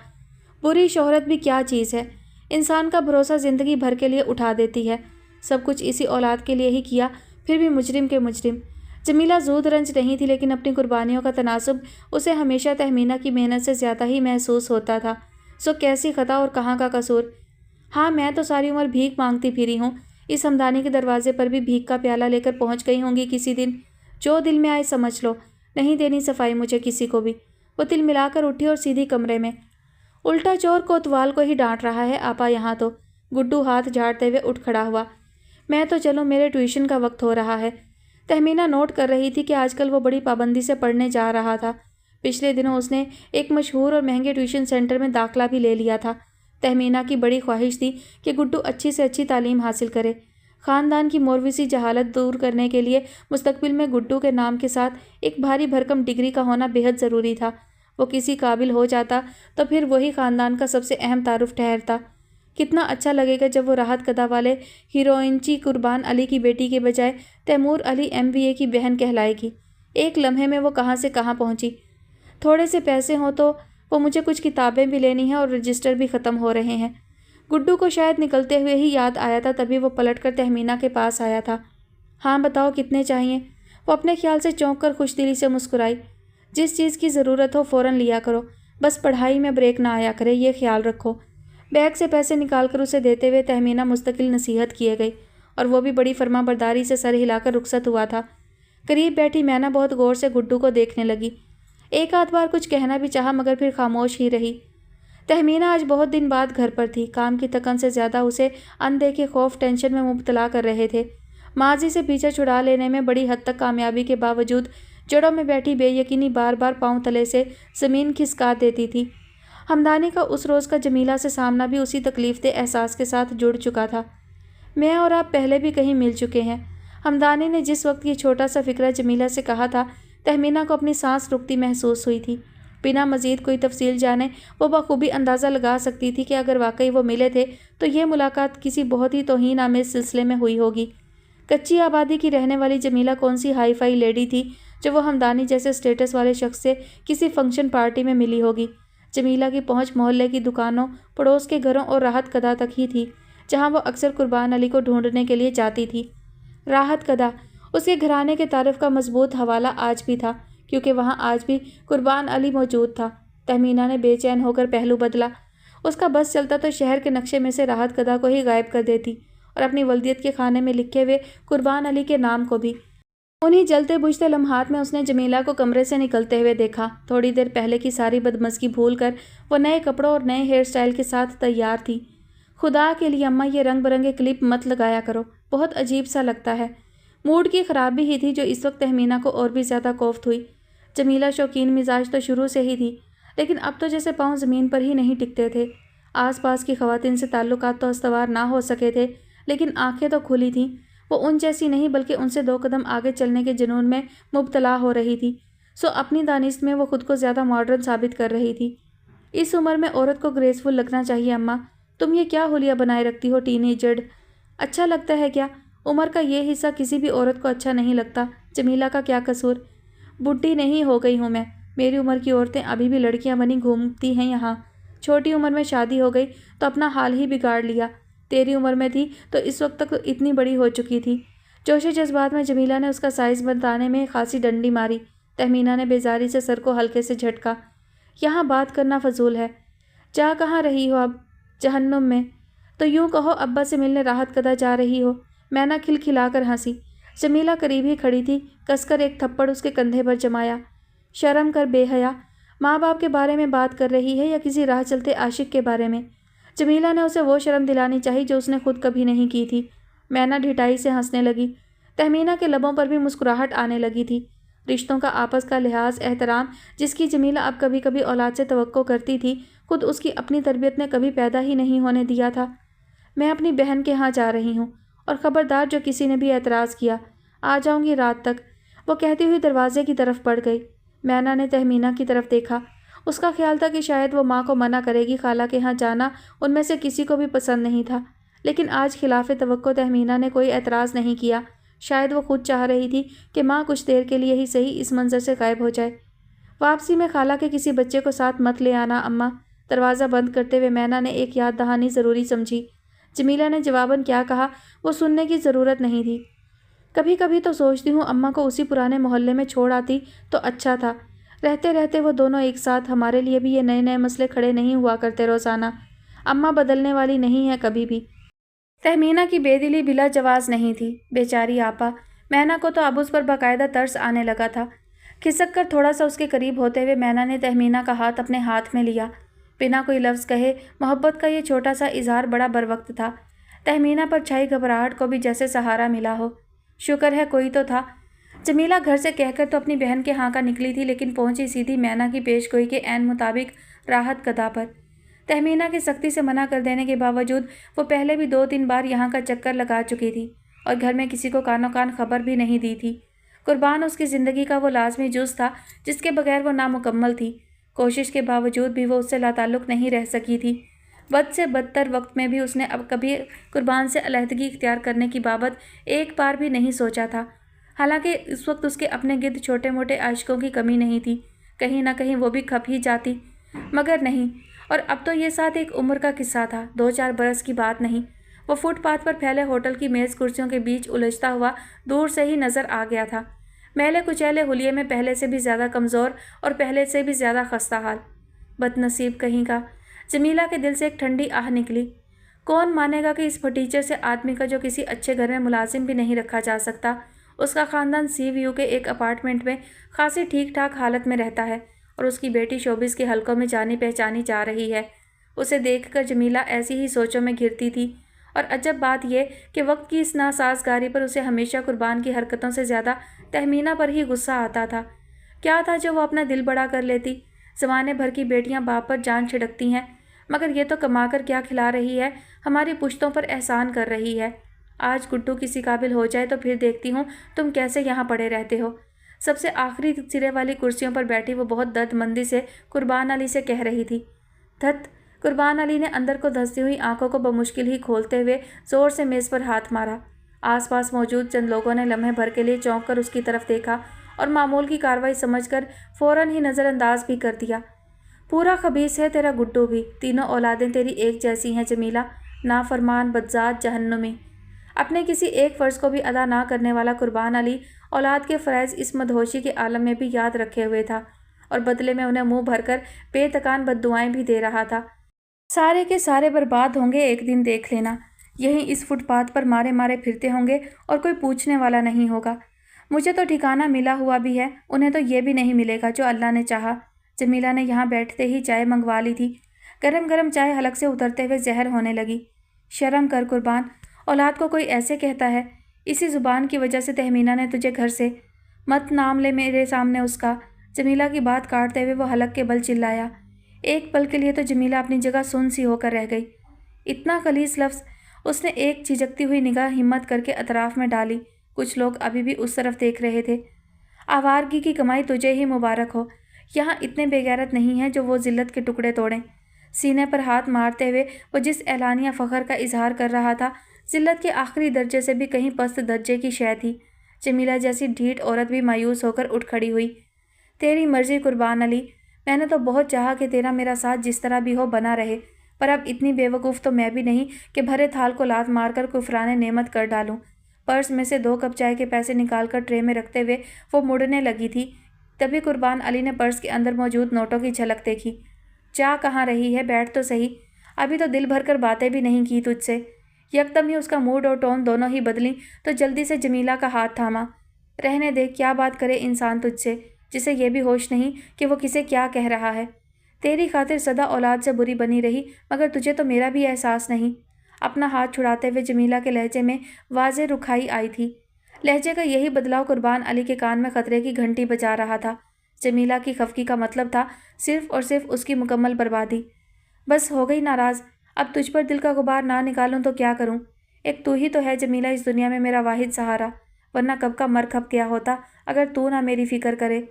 بری شہرت بھی کیا چیز ہے، انسان کا بھروسہ زندگی بھر کے لیے اٹھا دیتی ہے۔ سب کچھ اسی اولاد کے لیے ہی کیا، پھر بھی مجرم کے مجرم۔ جمیلہ زود رنج نہیں تھی لیکن اپنی قربانیوں کا تناسب اسے ہمیشہ تہمینہ کی محنت سے زیادہ ہی محسوس ہوتا تھا۔ سو کیسی خطا اور کہاں کا قصور؟ ہاں میں تو ساری عمر بھیک مانگتی پھری ہوں، اس ہمدانی کے دروازے پر بھی بھیک کا پیالہ لے کر پہنچ گئی ہوں گی کسی دن، جو دل میں آئے سمجھ لو، نہیں دینی صفائی مجھے کسی کو بھی۔ وہ تل ملا کر اٹھی اور سیدھی کمرے میں۔ الٹا چور کوتوال کو ہی ڈانٹ رہا ہے آپا یہاں تو۔ گڈو ہاتھ جھاڑتے ہوئے اٹھ کھڑا ہوا۔ میں تو چلوں، میرے ٹیوشن کا وقت ہو رہا ہے۔ تہمینہ نوٹ کر رہی تھی کہ آج کل وہ بڑی پابندی سے پڑھنے جا رہا تھا۔ پچھلے دنوں اس نے ایک مشہور اور مہنگے ٹیوشن سینٹر میں داخلہ بھی لے لیا تھا۔ تہمینہ کی بڑی خواہش تھی کہ گڈو اچھی سے اچھی تعلیم حاصل کرے۔ خاندان کی موروثی جہالت دور کرنے کے لیے مستقبل میں گڈو کے نام کے ساتھ ایک بھاری بھرکم ڈگری کا ہونا بے حد ضروری تھا۔ وہ کسی قابل ہو جاتا تو پھر وہی خاندان کا سب سے اہم تعارف ٹھہرتا۔ کتنا اچھا لگے گا جب وہ راحت کدہ والے ہیروئنچی قربان علی کی بیٹی کے بجائے تیمور علی MBA کی بہن کہلائے گی۔ ایک لمحے میں وہ کہاں سے کہاں پہنچی۔ تھوڑے سے پیسے ہوں تو وہ مجھے کچھ کتابیں بھی لینی ہیں اور رجسٹر بھی ختم ہو رہے ہیں۔ گڈو کو شاید نکلتے ہوئے ہی یاد آیا تھا، تبھی وہ پلٹ کر تہمینہ کے پاس آیا تھا۔ ہاں بتاؤ کتنے چاہیے؟ وہ اپنے خیال سے چونک کر خوش دلی سے مسکرائی۔ جس چیز کی ضرورت ہو فوراً لیا کرو، بس پڑھائی میں بریک نہ آیا کرے، یہ خیال رکھو۔ بیگ سے پیسے نکال کر اسے دیتے ہوئے تہمینہ مستقل نصیحت کیے گئی اور وہ بھی بڑی فرما برداری سے سر ہلا کر رخصت ہوا تھا۔ قریب بیٹھی مینا بہت غور سے گڈو کو دیکھنے لگی۔ ایک آدھ بار کچھ کہنا بھی چاہا مگر پھر خاموش ہی رہی۔ تہمینہ آج بہت دن بعد گھر پر تھی۔ کام کی تھکن سے زیادہ اسے اندیکھے خوف ٹینشن میں مبتلا کر رہے تھے۔ ماضی سے پیچھا چھڑا لینے میں بڑی حد تک کامیابی کے باوجود جڑوں میں بیٹھی بے یقینی بار بار پاؤں تلے سے زمین کھسکا دیتی تھی۔ ہمدانی کا اس روز کا جمیلہ سے سامنا بھی اسی تکلیف دہ احساس کے ساتھ جڑ چکا تھا۔ میں اور آپ پہلے بھی کہیں مل چکے ہیں۔ ہمدانی نے جس وقت یہ چھوٹا سا فکرہ جمیلہ سے کہا تھا، تہمینہ کو اپنی سانس رکتی محسوس ہوئی تھی۔ بنا مزید کوئی تفصیل جانے وہ بخوبی اندازہ لگا سکتی تھی کہ اگر واقعی وہ ملے تھے تو یہ ملاقات کسی بہت ہی توہین آمیز سلسلے میں ہوئی ہوگی۔ کچی آبادی کی رہنے والی جمیلہ کون سی ہائی فائی لیڈی تھی جو وہ ہمدانی جیسے اسٹیٹس والے شخص سے کسی فنکشن پارٹی میں ملی ہوگی۔ جمیلہ کی پہنچ محلے کی دکانوں، پڑوس کے گھروں اور راحت کدہ تک ہی تھی، جہاں وہ اکثر قربان علی کو ڈھونڈنے کے لیے جاتی تھی۔ راحت کدہ اس کے گھرانے کے تعارف کا مضبوط حوالہ آج بھی تھا، کیونکہ وہاں آج بھی قربان علی موجود تھا۔ تہمینہ نے بے چین ہو کر پہلو بدلا۔ اس کا بس چلتا تو شہر کے نقشے میں سے راحت کدہ کو ہی غائب کر دیتی اور اپنی ولدیت کے خانے میں لکھے ہوئے قربان علی کے نام کو بھی۔ انہی جلتے بجھتے لمحات میں اس نے جمیلہ کو کمرے سے نکلتے ہوئے دیکھا۔ تھوڑی دیر پہلے کی ساری بدمزگی بھول کر وہ نئے کپڑوں اور نئے ہیئر سٹائل کے ساتھ تیار تھی۔ خدا کے لیے اماں یہ رنگ برنگے کلپ مت لگایا کرو، بہت عجیب سا لگتا ہے۔ موڈ کی خرابی ہی تھی جو اس وقت تہمینہ کو اور بھی زیادہ کوفت ہوئی۔ جمیلہ شوقین مزاج تو شروع سے ہی تھی، لیکن اب تو جیسے پاؤں زمین پر ہی نہیں ٹکتے تھے۔ آس پاس کی خواتین سے تعلقات تو استوار نہ ہو سکے تھے، لیکن آنکھیں تو کھلی تھیں۔ وہ ان جیسی نہیں بلکہ ان سے 2 قدم آگے چلنے کے جنون میں مبتلا ہو رہی تھی، سو اپنی دانست میں وہ خود کو زیادہ ماڈرن ثابت کر رہی تھی۔ اس عمر میں عورت کو گریسفل لگنا چاہیے اماں، تم یہ کیا حلیہ بنائے رکھتی ہو ٹین ایجڈ؟ اچھا لگتا ہے کیا؟ عمر کا یہ حصہ کسی بھی عورت کو اچھا نہیں لگتا۔ جمیلہ کا کیا قصور؟ بڈھی نہیں ہو گئی ہوں میں، میری عمر کی عورتیں ابھی بھی لڑکیاں بنی گھومتی ہیں یہاں۔ چھوٹی عمر میں شادی ہو گئی تو اپنا حال ہی بگاڑ لیا، تیری عمر میں تھی تو اس وقت تک اتنی بڑی ہو چکی تھی۔ جوش جذبات میں جمیلہ نے اس کا سائز بتانے میں خاصی ڈنڈی ماری۔ تہمینہ نے بیزاری سے سر کو ہلکے سے جھٹکا۔ یہاں بات کرنا فضول ہے۔ جا کہاں رہی ہو اب؟ جہنم میں۔ تو یوں کہو ابا سے ملنے راحت کدہ جا رہی ہو؟ مینا کھلکھلا کر ہنسی۔ جمیلہ قریب ہی کھڑی تھی، کس کر ایک تھپڑ اس کے کندھے پر جمایا۔ شرم کر بے حیا، ماں باپ کے بارے میں بات کر رہی ہے یا کسی راہ چلتے عاشق کے بارے میں؟ جمیلہ نے اسے وہ شرم دلانی چاہی جو اس نے خود کبھی نہیں کی تھی۔ مینا ڈھٹائی سے ہنسنے لگی۔ تہمینہ کے لبوں پر بھی مسکراہٹ آنے لگی تھی۔ رشتوں کا آپس کا لحاظ، احترام، جس کی جمیلہ اب کبھی کبھی اولاد سے توقع کرتی تھی، خود اس کی اپنی تربیت نے کبھی پیدا ہی نہیں ہونے دیا تھا۔ میں اپنی بہن کے ہاں جا رہی ہوں، اور خبردار جو کسی نے بھی اعتراض کیا، آ جاؤں گی رات تک، وہ کہتی ہوئی دروازے کی طرف بڑھ گئی۔ مینا نے تہمینہ کی طرف دیکھا۔ اس کا خیال تھا کہ شاید وہ ماں کو منع کرے گی، خالہ کے ہاں جانا ان میں سے کسی کو بھی پسند نہیں تھا، لیکن آج خلاف توقع تہمینہ نے کوئی اعتراض نہیں کیا۔ شاید وہ خود چاہ رہی تھی کہ ماں کچھ دیر کے لیے ہی صحیح اس منظر سے غائب ہو جائے۔ واپسی میں خالہ کے کسی بچے کو ساتھ مت لے آنا اماں، دروازہ بند کرتے ہوئے مینا نے ایک یاد دہانی ضروری سمجھی۔ جمیلہ نے جواباً کیا کہا وہ سننے کی ضرورت نہیں تھی۔ کبھی کبھی تو سوچتی ہوں اماں کو اسی پرانے محلے میں چھوڑ آتی تو اچھا تھا، رہتے رہتے وہ دونوں ایک ساتھ، ہمارے لیے بھی یہ نئے نئے مسئلے کھڑے نہیں ہوا کرتے روزانہ۔ اماں بدلنے والی نہیں ہے کبھی بھی۔ تہمینہ کی بے دلی بلا جواز نہیں تھی، بیچاری آپا۔ مینا کو تو اب اس پر باقاعدہ ترس آنے لگا تھا۔ کھسک کر تھوڑا سا اس کے قریب ہوتے ہوئے مینا نے تہمینہ کا ہاتھ اپنے ہاتھ میں لیا۔ بنا کوئی لفظ کہے محبت کا یہ چھوٹا سا اظہار بڑا بروقت تھا، تہمینہ پر چھائی گھبراہٹ کو بھی جیسے سہارا ملا ہو۔ شکر ہے کوئی تو تھا۔ جمیلہ گھر سے کہہ کر تو اپنی بہن کے ہاں کا نکلی تھی، لیکن پہنچی سیدھی مینا کی پیش گوئی کے عین مطابق راحت قدا پر۔ تہمینہ کی سختی سے منع کر دینے کے باوجود وہ پہلے بھی 2-3 بار یہاں کا چکر لگا چکی تھی اور گھر میں کسی کو کانوں کان خبر بھی نہیں دی تھی۔ قربان اس کی زندگی کا وہ لازمی جز تھا جس کے بغیر وہ نامکمل تھی۔ کوشش کے باوجود بھی وہ اس سے لاتعلق نہیں رہ سکی تھی۔ بد سے بدتر وقت میں بھی اس نے اب کبھی قربان سے علیحدگی اختیار کرنے کی بابت ایک بار بھی نہیں سوچا تھا۔ حالانکہ اس وقت اس کے اپنے گرد چھوٹے موٹے عاشقوں کی کمی نہیں تھی، کہیں نہ کہیں وہ بھی کھپ ہی جاتی، مگر نہیں۔ اور اب تو یہ ساتھ ایک عمر کا قصہ تھا، 2-4 برس کی بات نہیں۔ وہ فٹ پاتھ پر پھیلے ہوٹل کی میز کرسیوں کے بیچ الجھتا ہوا دور سے ہی نظر آ گیا تھا، میلے کچیلے حلیے میں پہلے سے بھی زیادہ کمزور اور پہلے سے بھی زیادہ خستہ حال۔ بد نصیب کہیں کا۔ جمیلہ کے دل سے ایک ٹھنڈی آہ نکلی۔ کون مانے گا کہ اس پھٹیچر سے آدمی کا جو کسی اچھے گھر میں ملازم بھی نہیں رکھا جا سکتا، اس کا خاندان سی ویو کے ایک اپارٹمنٹ میں خاصی ٹھیک ٹھاک حالت میں رہتا ہے اور اس کی بیٹی شوبز کے حلقوں میں جانی پہچانی جا رہی ہے۔ اسے دیکھ کر جمیلہ ایسی ہی سوچوں میں گھرتی تھی، اور عجب بات یہ کہ وقت کی اس ناسازگاری پر اسے ہمیشہ قربان کی حرکتوں سے زیادہ تہمینہ پر ہی غصہ آتا تھا۔ کیا تھا جو وہ اپنا دل بڑا کر لیتی؟ زمانے بھر کی بیٹیاں باپ پر جان چھڑکتی ہیں، مگر یہ تو کما کر کیا کھلا رہی ہے، ہماری پشتوں پر احسان کر رہی ہے۔ آج گڈو کسی قابل ہو جائے تو پھر دیکھتی ہوں تم کیسے یہاں پڑے رہتے ہو۔ سب سے آخری سرے والی کرسیوں پر بیٹھی وہ بہت درد مندی سے قربان علی سے کہہ رہی تھی۔ دھت! قربان علی نے اندر کو دھستی ہوئی آنکھوں کو بمشکل ہی کھولتے ہوئے زور سے میز پر ہاتھ مارا۔ آس پاس موجود چند لوگوں نے لمحے بھر کے لیے چونک کر اس کی طرف دیکھا اور معمول کی کارروائی سمجھ کر فوراً ہی نظر انداز بھی کر دیا۔ پورا خبیث ہے تیرا گڈو بھی، تینوں اولادیں تیری ایک جیسی ہیں جمیلہ، نافرمان، بدذات، جہنمی۔ اپنے کسی ایک فرض کو بھی ادا نہ کرنے والا قربان علی اولاد کے فرائض اس مدہوشی کے عالم میں بھی یاد رکھے ہوئے تھا اور بدلے میں انہیں منہ بھر کر بے تکان بددعائیں بھی دے رہا تھا۔ سارے کے سارے برباد ہوں گے ایک دن، دیکھ لینا۔ یہیں اس فٹ پاتھ پر مارے مارے پھرتے ہوں گے اور کوئی پوچھنے والا نہیں ہوگا۔ مجھے تو ٹھکانہ ملا ہوا بھی ہے، انہیں تو یہ بھی نہیں ملے گا جو اللہ نے چاہا۔ جمیلہ نے یہاں بیٹھتے ہی چائے منگوا لی تھی۔ گرم گرم چائے حلق سے اترتے ہوئے زہر ہونے لگی۔ شرم کر قربان، اولاد کو کوئی ایسے کہتا ہے؟ اسی زبان کی وجہ سے تہمینہ نے تجھے گھر سے… مت نام لے میرے سامنے اس کا۔ جمیلہ کی بات کاٹتے ہوئے وہ حلق کے بل چلایا۔ ایک پل کے لیے تو جمیلہ اپنی جگہ سن سی ہو کر رہ گئی۔ اتنا خلیص لفظ! اس نے ایک جھجکتی ہوئی نگاہ ہمت کر کے اطراف میں ڈالی۔ کچھ لوگ ابھی بھی اس طرف دیکھ رہے تھے۔ آوارگی کی کمائی تجھے ہی مبارک ہو۔ یہاں اتنے بے غیرت نہیں ہیں جو وہ ذلت کے ٹکڑے توڑیں۔ سینے پر ہاتھ مارتے ہوئے وہ جس اعلانیہ فخر کا اظہار کر رہا تھا، ذلت کے آخری درجے سے بھی کہیں پست درجے کی شے تھی۔ جمیلہ جیسی ڈھیٹ عورت بھی مایوس ہو کر اٹھ کھڑی ہوئی۔ تیری مرضی قربان علی، میں نے تو بہت چاہا کہ تیرا میرا ساتھ جس طرح بھی ہو بنا رہے، پر اب اتنی بے وقوف تو میں بھی نہیں کہ بھرے تھال کو لات مار کر کفران نعمت کر ڈالوں۔ پرس میں سے 2 کپ چائے کے پیسے نکال کر ٹرے میں رکھتے ہوئے وہ مڑنے لگی تھی، تبھی قربان علی نے پرس کے اندر موجود نوٹوں کی جھلک دیکھی۔ جا کہاں رہی ہے، بیٹھ تو صحیح، ابھی تو دل بھر کر باتیں بھی نہیں کی تجھ سے۔ یکدم ہی اس کا موڈ اور ٹون دونوں ہی بدلی تو جلدی سے جمیلہ کا ہاتھ تھاما۔ رہنے دے، کیا بات کرے انسان تجھ سے، جسے یہ بھی ہوش نہیں کہ وہ کسے کیا کہہ رہا ہے۔ تیری خاطر سدا اولاد سے بری بنی رہی، مگر تجھے تو میرا بھی احساس نہیں۔ اپنا ہاتھ چھڑاتے ہوئے جمیلہ کے لہجے میں واضح رکھائی آئی تھی۔ لہجے کا یہی بدلاؤ قربان علی کے کان میں خطرے کی گھنٹی بجا رہا تھا۔ جمیلہ کی خفگی کا مطلب تھا صرف اور صرف اس کی مکمل بربادی۔ بس ہو گئی ناراض، اب تجھ پر دل کا غبار نہ نکالوں تو کیا کروں؟ ایک تو ہی تو ہے جمیلہ اس دنیا میں میرا واحد سہارا، ورنہ کب کا مر کھپ گیا ہوتا اگر تو نہ میری فکر کرے۔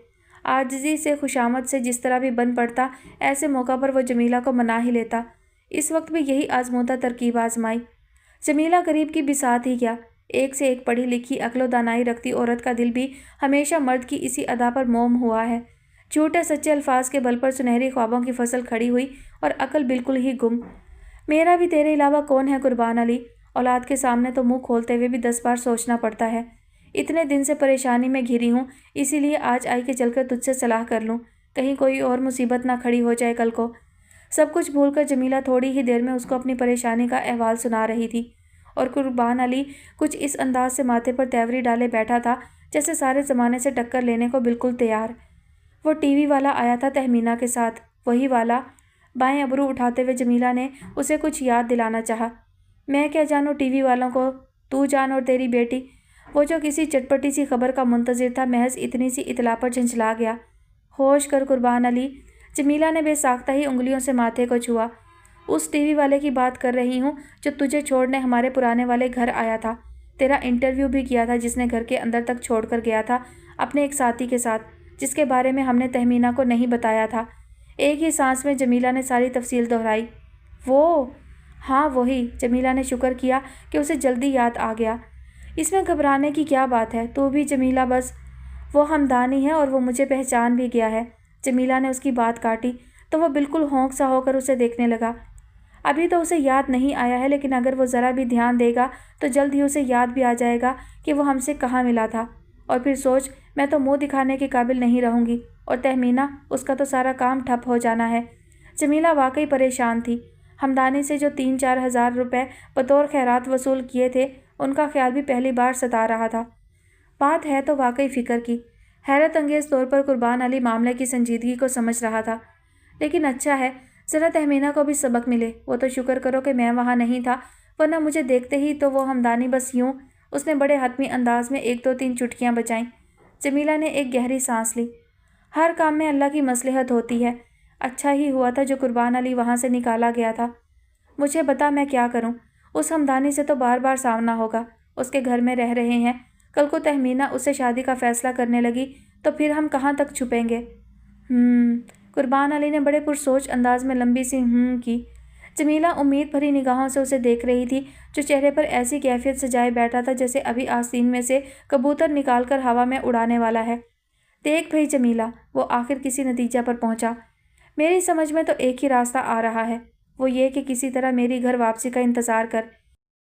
عاجزی سے، خوشامد سے جس طرح بھی بن پڑتا، ایسے موقع پر وہ جمیلہ کو منا ہی لیتا۔ اس وقت بھی یہی آزمودہ ترکیب آزمائی۔ جمیلہ غریب کی بساط ہی کیا، ایک سے ایک پڑھی لکھی عقل و دانائی رکھتی عورت کا دل بھی ہمیشہ مرد کی اسی ادا پر موم ہوا ہے۔ جھوٹے سچے الفاظ کے بل پر سنہری خوابوں کی فصل کھڑی ہوئی اور عقل بالکل ہی گم۔ میرا بھی تیرے علاوہ کون ہے قربان علی؟ اولاد کے سامنے تو منہ کھولتے ہوئے بھی 10 بار سوچنا پڑتا ہے۔ اتنے دن سے پریشانی میں گھری ہوں، اسی لیے آج آئی کہ چل کر تجھ سے صلاح کر لوں، کہیں کوئی اور مصیبت نہ کھڑی ہو جائے کل کو۔ سب کچھ بھول کر جمیلہ تھوڑی ہی دیر میں اس کو اپنی پریشانی کا احوال سنا رہی تھی، اور قربان علی کچھ اس انداز سے ماتھے پر تیوری ڈالے بیٹھا تھا جیسے سارے زمانے سے ٹکر لینے کو بالکل تیار۔ وہ ٹی وی والا آیا تھا تہمینہ کے ساتھ، وہی والا۔ بائیں ابرو اٹھاتے ہوئے جمیلہ نے اسے کچھ یاد دلانا چاہا۔ मैं क्या जानूँ टीवी वालों को, तू जान और तेरी बेटी। वो जो किसी चटपटी सी खबर का मुंतजिर था, महज इतनी सी इतला पर झंझला गया। होश कर कुर्बान अली। जमीला ने बेसाख्ता ही उंगलियों से माथे को छुआ। उस टीवी वाले की बात कर रही हूँ जो तुझे छोड़ने हमारे पुराने वाले घर आया था, तेरा इंटरव्यू भी किया था, जिसने घर के अंदर तक छोड़ कर गया था अपने एक साथी के साथ, जिसके बारे में हमने तहमीना को नहीं बताया था। एक ही सांस में जमीला ने सारी तफसील दोहराई। वो, हाँ वही। जमीला ने शुक्र किया कि उसे जल्दी याद आ गया। इसमें घबराने की क्या बात है, तू भी जमीला, बस वो हमदानी है और वो मुझे पहचान भी गया है। जमीला ने उसकी बात काटी तो वो बिल्कुल होंक सा होकर उसे देखने लगा। अभी तो उसे याद नहीं आया है, लेकिन अगर वो ज़रा भी ध्यान देगा तो जल्द ही उसे याद भी आ जाएगा कि वो हमसे कहाँ मिला था। और फिर सोच, मैं तो मुंह दिखाने के काबिल नहीं रहूँगी, और तहमीना, उसका तो सारा काम ठप हो जाना है। जमीला वाकई परेशान थी। हमदानी से जो 3-4 हज़ार रुपये बतौर खैरात वसूल किए थे, उनका ख्याल भी पहली बार सता रहा था। बात है तो वाकई फ़िक्र की। हैरत अंगेज़ तौर पर कुर्बान अली मामले की संजीदगी को समझ रहा था। लेकिन अच्छा है, ज़रा तहमीना को भी सबक मिले। वो तो शुक्र करो कि मैं वहाँ नहीं था, वरना मुझे देखते ही तो वो हमदानी बस यूँ। उसने बड़े हतमी अंदाज में 1-2-3 चुटकियाँ बजाईं। जमीला ने एक गहरी सांस ली। हर काम में अल्लाह की मसलहत होती है। अच्छा ही हुआ था जो कुर्बान अली वहाँ से निकाला गया था। मुझे बता, मैं क्या करूँ? उस हमदानी से तो बार बार सामना होगा। उसके घर में रह रहे हैं, कल को तहमीना उससे शादी का फ़ैसला करने लगी तो फिर हम कहाँ तक छुपेंगे? कुर्बान अली ने बड़े पुरसोच अंदाज में लंबी सी की। जमीला उम्मीद भरी निगाहों से उसे देख रही थी, जो चेहरे पर ऐसी कैफियत सजाए बैठा था जैसे अभी आस्तीन में से कबूतर निकालकर हवा में उड़ाने वाला है। देख भई जमीला, वो आखिर किसी नतीजा पर पहुंचा। मेरी समझ में तो एक ही रास्ता आ रहा है, वो ये कि किसी तरह मेरी घर वापसी का इंतज़ार कर।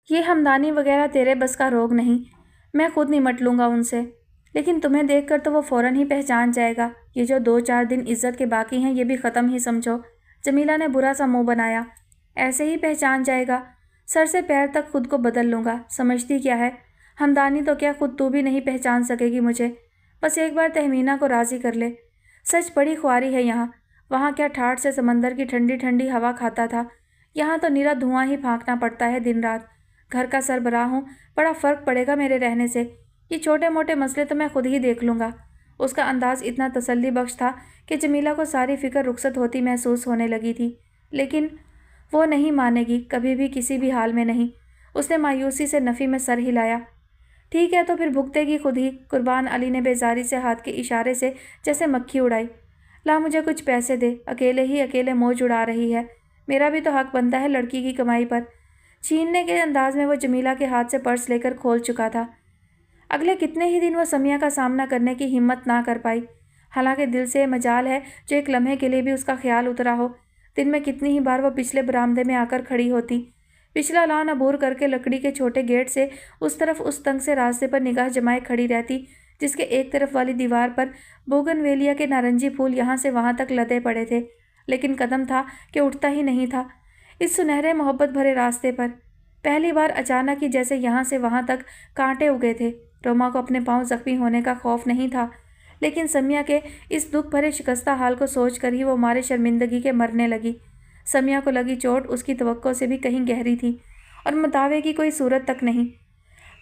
ये हमदानी वगैरह तेरे बस का रोग नहीं, मैं खुद निमट लूँगा उनसे। लेकिन तुम्हें देखकर तो वो फ़ौरन ही पहचान जाएगा। ये जो 2-4 दिन इज्जत के बाकी हैं, ये भी ख़त्म ही समझो। जमीला ने बुरा सा मुँह बनाया। ऐसे ही पहचान जाएगा? सर से पैर तक खुद को बदल लूँगा। समझती क्या है? हमदानी तो क्या, खुद तू भी नहीं पहचान सकेगी मुझे। बस एक बार तहमीना को राज़ी कर ले। सच बड़ी ख्वारी है यहाँ। वहाँ क्या ठाठ से समंदर की ठंडी ठंडी हवा खाता था, यहाँ तो निरा धुआं ही फाँकना पड़ता है दिन रात। घर का सरबराह हूँ, बड़ा फ़र्क पड़ेगा मेरे रहने से। ये छोटे मोटे मसले तो मैं खुद ही देख लूँगा। उसका अंदाज़ इतना तसल्ली बख्श था कि जमीला को सारी फ़िक्र रुखसत होती महसूस होने लगी थी। लेकिन वो नहीं मानेगी, कभी भी, किसी भी हाल में नहीं। उसने मायूसी से नफ़ी में सर हिलाया। ठीक है, तो फिर भुगतेगी खुद ही। कुर्बान अली ने बेजारी से हाथ के इशारे से जैसे मक्खी उड़ाई। ला मुझे कुछ पैसे दे, अकेले ही अकेले मौज उड़ा रही है। मेरा भी तो हक बनता है लड़की की कमाई पर। छीनने के अंदाज में वो जमीला के हाथ से पर्स लेकर खोल चुका था। अगले कितने ही दिन वो समिया का सामना करने की हिम्मत ना कर पाई। हालांकि दिल से मजाल है जो एक लम्हे के लिए भी उसका ख्याल उतरा हो। दिन में कितनी ही बार वो पिछले बरामदे में आकर खड़ी होती, पिछला लान अबूर करके लकड़ी के छोटे गेट से उस तरफ उस तंग से रास्ते पर निगाह जमाए खड़ी रहती, जिसके एक तरफ वाली दीवार पर बोगनवेलिया के नारंगी फूल यहाँ से वहाँ तक लदे पड़े थे, लेकिन कदम था कि उठता ही नहीं था इस सुनहरे मोहब्बत भरे रास्ते पर। पहली बार अचानक ही जैसे यहाँ से वहाँ तक कांटे उगे थे। रोमा को अपने पांव जख्मी होने का खौफ नहीं था, लेकिन समिया के इस दुख भरे शिकस्ता हाल को सोचकर ही वो मारे शर्मिंदगी के मरने लगी। समिया को लगी चोट उसकी तवक्को से भी कहीं गहरी थी और मुतावे की कोई सूरत तक नहीं।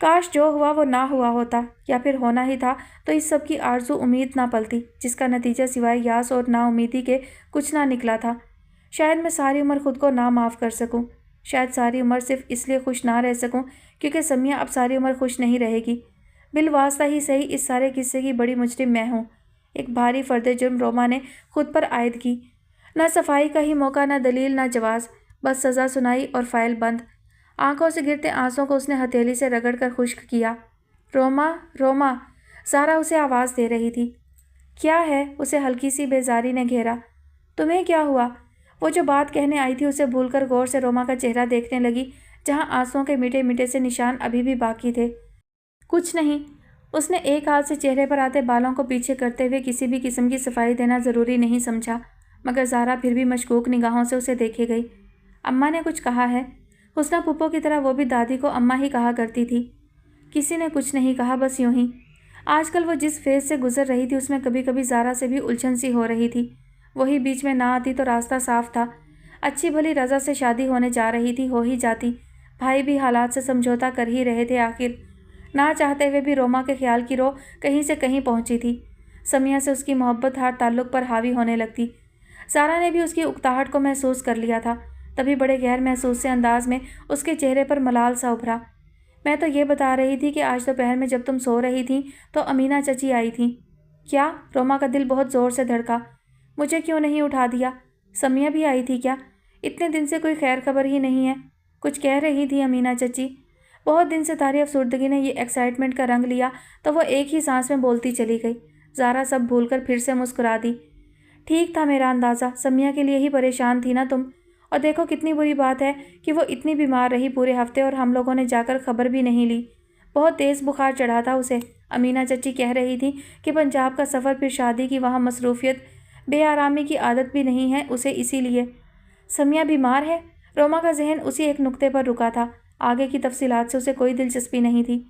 काश जो हुआ वो ना हुआ होता, या फिर होना ही था तो इस सब की आरजू उम्मीद ना पलती, जिसका नतीजा सिवाय यास और नाउमीदी के कुछ ना निकला था। शायद मैं सारी उम्र खुद को ना माफ़ कर सकूं। शायद सारी उम्र सिर्फ इसलिए खुश ना रह सकूं क्योंकि समिया अब सारी उम्र खुश नहीं रहेगी। बिलवास्ता ही सही, इस सारे किस्से की बड़ी मुजरिम मैं हूँ। एक भारी फर्द जुर्म रोमा ने खुद पर आयद की। न सफाई का ही मौका, न दलील, न जवाज़, बस सज़ा सुनाई और फाइल बंद। आंखों से गिरते आंसुओं को उसने हथेली से रगड़कर खुश्क किया। रोमा, रोमा, सारा उसे आवाज़ दे रही थी। क्या है? उसे हल्की सी बेजारी ने घेरा। तुम्हें क्या हुआ? वो जो बात कहने आई थी उसे भूलकर गौर से रोमा का चेहरा देखने लगी, जहाँ आंसुओं के मीठे मीठे से निशान अभी भी बाकी थे। कुछ नहीं। उसने एक हाथ से चेहरे पर आते बालों को पीछे करते हुए किसी भी किस्म की सफाई देना ज़रूरी नहीं समझा, मगर ज़ारा फिर भी मशकूक निगाहों से उसे देखे गई। अम्मा ने कुछ कहा है? हुस्ना पुप्पो की तरह वो भी दादी को अम्मा ही कहा करती थी। किसी ने कुछ नहीं कहा, बस यूं ही। आजकल वो जिस फेज से गुजर रही थी उसमें कभी कभी ज़ारा से भी उलझन सी हो रही थी। वही बीच में ना आती तो रास्ता साफ था। अच्छी भली रज़ा से शादी होने जा रही थी, हो ही जाती, भाई भी हालात से समझौता कर ही रहे थे आखिर। ना चाहते हुए भी रोमा के ख्याल की रो कहीं से कहीं पहुंची थी। समिया से उसकी मोहब्बत हर ताल्लुक पर हावी होने लगती। सारा ने भी उसकी उकताहट को महसूस कर लिया था। तभी बड़े गैर महसूस से अंदाज में उसके चेहरे पर मलाल सा उभरा। मैं तो ये बता रही थी कि आज दोपहर में जब तुम सो रही थी तो अमीना चची आई थी। क्या? रोमा का दिल बहुत ज़ोर से धड़का। मुझे क्यों नहीं उठा दिया? समिया भी आई थी क्या? इतने दिन से कोई खैर खबर ही नहीं है। कुछ कह रही थी अमीना चची। बहुत दिन से तारी अफसुर्दगी ने ये एक्साइटमेंट का रंग लिया तो वो एक ही सांस में बोलती चली गई। ज़ारा सब भूलकर फिर से मुस्कुरा दी। ठीक था मेरा अंदाज़ा, समिया के लिए ही परेशान थी ना तुम। और देखो कितनी बुरी बात है कि वो इतनी बीमार रही पूरे हफ्ते और हम लोगों ने जाकर खबर भी नहीं ली। बहुत तेज़ बुखार चढ़ा था उसे। अमीना चची कह रही थी कि पंजाब का सफ़र, फिर शादी की वहाँ मसरूफियत, बेआरामी की आदत भी नहीं है उसे, इसीलिए। समिया बीमार है? रोमा का जहन उसी एक नुक्ते पर रुका था। आगे की तफसीलात से उसे कोई दिलचस्पी नहीं थी।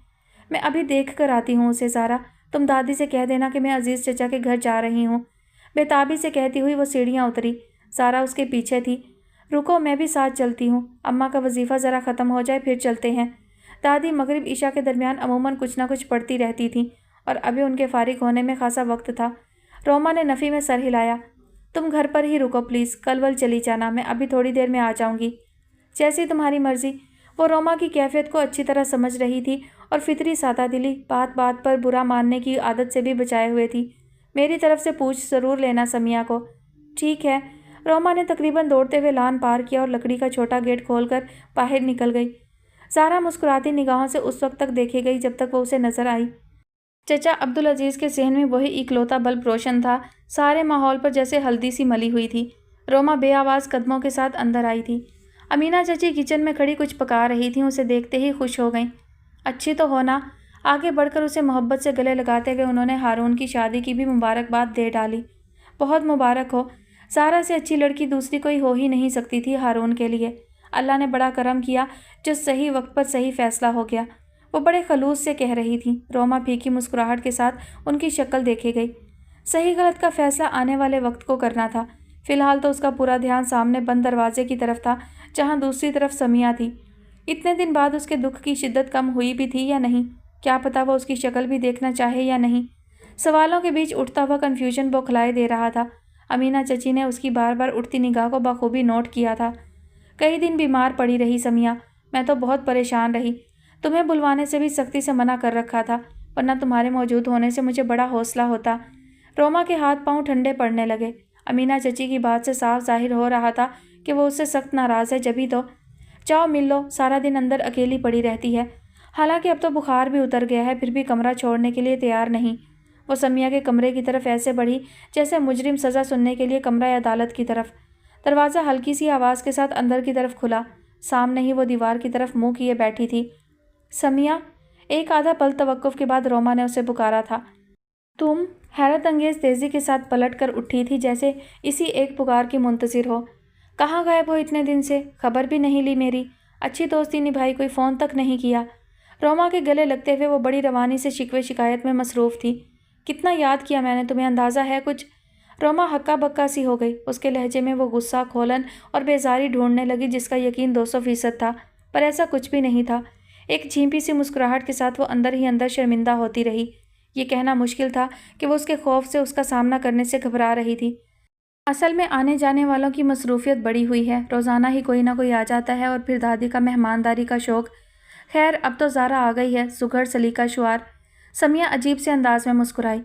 मैं अभी देख कर आती हूँ उसे। ज़ारा, तुम दादी से कह देना कि मैं अजीज़ चचा के घर जा रही हूँ। बेताबी से कहती हुई वो सीढ़ियाँ उतरी। ज़ारा उसके पीछे थी। रुको, मैं भी साथ चलती हूँ। अम्मा का वजीफ़ा ज़रा ख़त्म हो जाए फिर चलते हैं। दादी मगरिब ईशा के दरमियान अमूमन कुछ ना कुछ पढ़ती रहती थी और अभी उनके फारिग होने में खासा वक्त था। रोमा ने नफ़ी में सर हिलाया। तुम घर पर ही रुको प्लीज़, कल वल चली जाना, मैं अभी थोड़ी देर में आ जाऊँगी। जैसी तुम्हारी मर्ज़ी। वो रोमा की कैफियत को अच्छी तरह समझ रही थी और फितरी सादा दिली, बात बात पर बुरा मानने की आदत से भी बचाए हुए थी। मेरी तरफ से पूछ ज़रूर लेना समिया को। ठीक है। रोमा ने तकरीबन दौड़ते हुए लान पार किया और लकड़ी का छोटा गेट खोलकर बाहर निकल गई। ज़ारा मुस्कुराती निगाहों से उस वक्त तक देखी गई जब तक वो उसे नजर आई। चचा अब्दुल अजीज़ के सहन में वही इकलौता बल्ब रोशन था। सारे माहौल पर जैसे हल्दी सी मली हुई थी। रोमा बेआवाज़ कदमों के साथ अंदर आई थी। अमीना चची किचन में खड़ी कुछ पका रही थीं। उसे देखते ही खुश हो गईं। अच्छी तो हो ना। आगे बढ़कर उसे मोहब्बत से गले लगाते हुए उन्होंने हारून की शादी की भी मुबारकबाद दे डाली। बहुत मुबारक हो। ज़ारा से अच्छी लड़की दूसरी कोई हो ही नहीं सकती थी हारून के लिए। अल्लाह ने बड़ा करम किया जो सही वक्त पर सही फ़ैसला हो गया। वो बड़े खलूस से कह रही थी। रोमा फीकी मुस्कुराहट के साथ उनकी शक्ल देखी गई। सही गलत का फ़ैसला आने वाले वक्त को करना था। फ़िलहाल तो उसका पूरा ध्यान सामने बंद दरवाजे की तरफ था जहाँ दूसरी तरफ समिया थी। इतने दिन बाद उसके दुख की शिद्दत कम हुई भी थी या नहीं, क्या पता वो उसकी शक्ल भी देखना चाहे या नहीं। सवालों के बीच उठता हुआ कन्फ्यूजन बौखलाए दे रहा था। अमीना चची ने उसकी बार बार उठती निगाह को बखूबी नोट किया था। कई दिन बीमार पड़ी रही समिया, मैं तो बहुत परेशान रही। तुम्हें बुलवाने से भी सख्ती से मना कर रखा था, वरना तुम्हारे मौजूद होने से मुझे बड़ा हौसला होता। रोमा के हाथ पांव ठंडे पड़ने लगे। अमीना चची की बात से साफ जाहिर हो रहा था कि वो उससे सख्त नाराज़ है। जभी तो जाओ मिल लो, सारा दिन अंदर अकेली पड़ी रहती है। हालांकि अब तो बुखार भी उतर गया है, फिर भी कमरा छोड़ने के लिए तैयार नहीं। वो समिया के कमरे की तरफ ऐसे बढ़ी जैसे मुजरिम सज़ा सुनने के लिए कमरा अदालत की तरफ। दरवाज़ा हल्की सी आवाज़ के साथ अंदर की तरफ खुला। सामने ही वो दीवार की तरफ मुँह किए बैठी थी। समिया, एक आधा पल तवक्कुफ के बाद रोमा ने उसे पुकारा था। तुम? हैरत अंगेज़ तेज़ी के साथ पलट कर उठी थी जैसे इसी एक पुकार की मुंतज़िर हो। कहाँ गायब हो इतने दिन से? खबर भी नहीं ली मेरी। अच्छी दोस्ती निभाई, कोई फ़ोन तक नहीं किया। रोमा के गले लगते हुए वो बड़ी रवानी से शिकवे शिकायत में मसरूफ़ थी। कितना याद किया मैंने तुम्हें, अंदाज़ा है कुछ? रोमा हक्का बक्का सी हो गई। उसके लहजे में वो गुस्सा, खोलन और बेजारी ढूंढने लगी जिसका यकीन 200% था, पर ऐसा कुछ भी नहीं था। एक झींपी सी मुस्कुराहट के साथ वो अंदर ही अंदर शर्मिंदा होती रही। ये कहना मुश्किल था कि वो उसके खौफ से उसका सामना करने से घबरा रही थी। असल में आने जाने वालों की मसरूफियत बड़ी हुई है। रोज़ाना ही कोई ना कोई आ जाता है और फिर दादी का मेहमानदारी का शौक़। खैर अब तो ज़ारा आ गई है, सुघड़ सलीका शुआर। समिया अजीब से अंदाज में मुस्कुराई।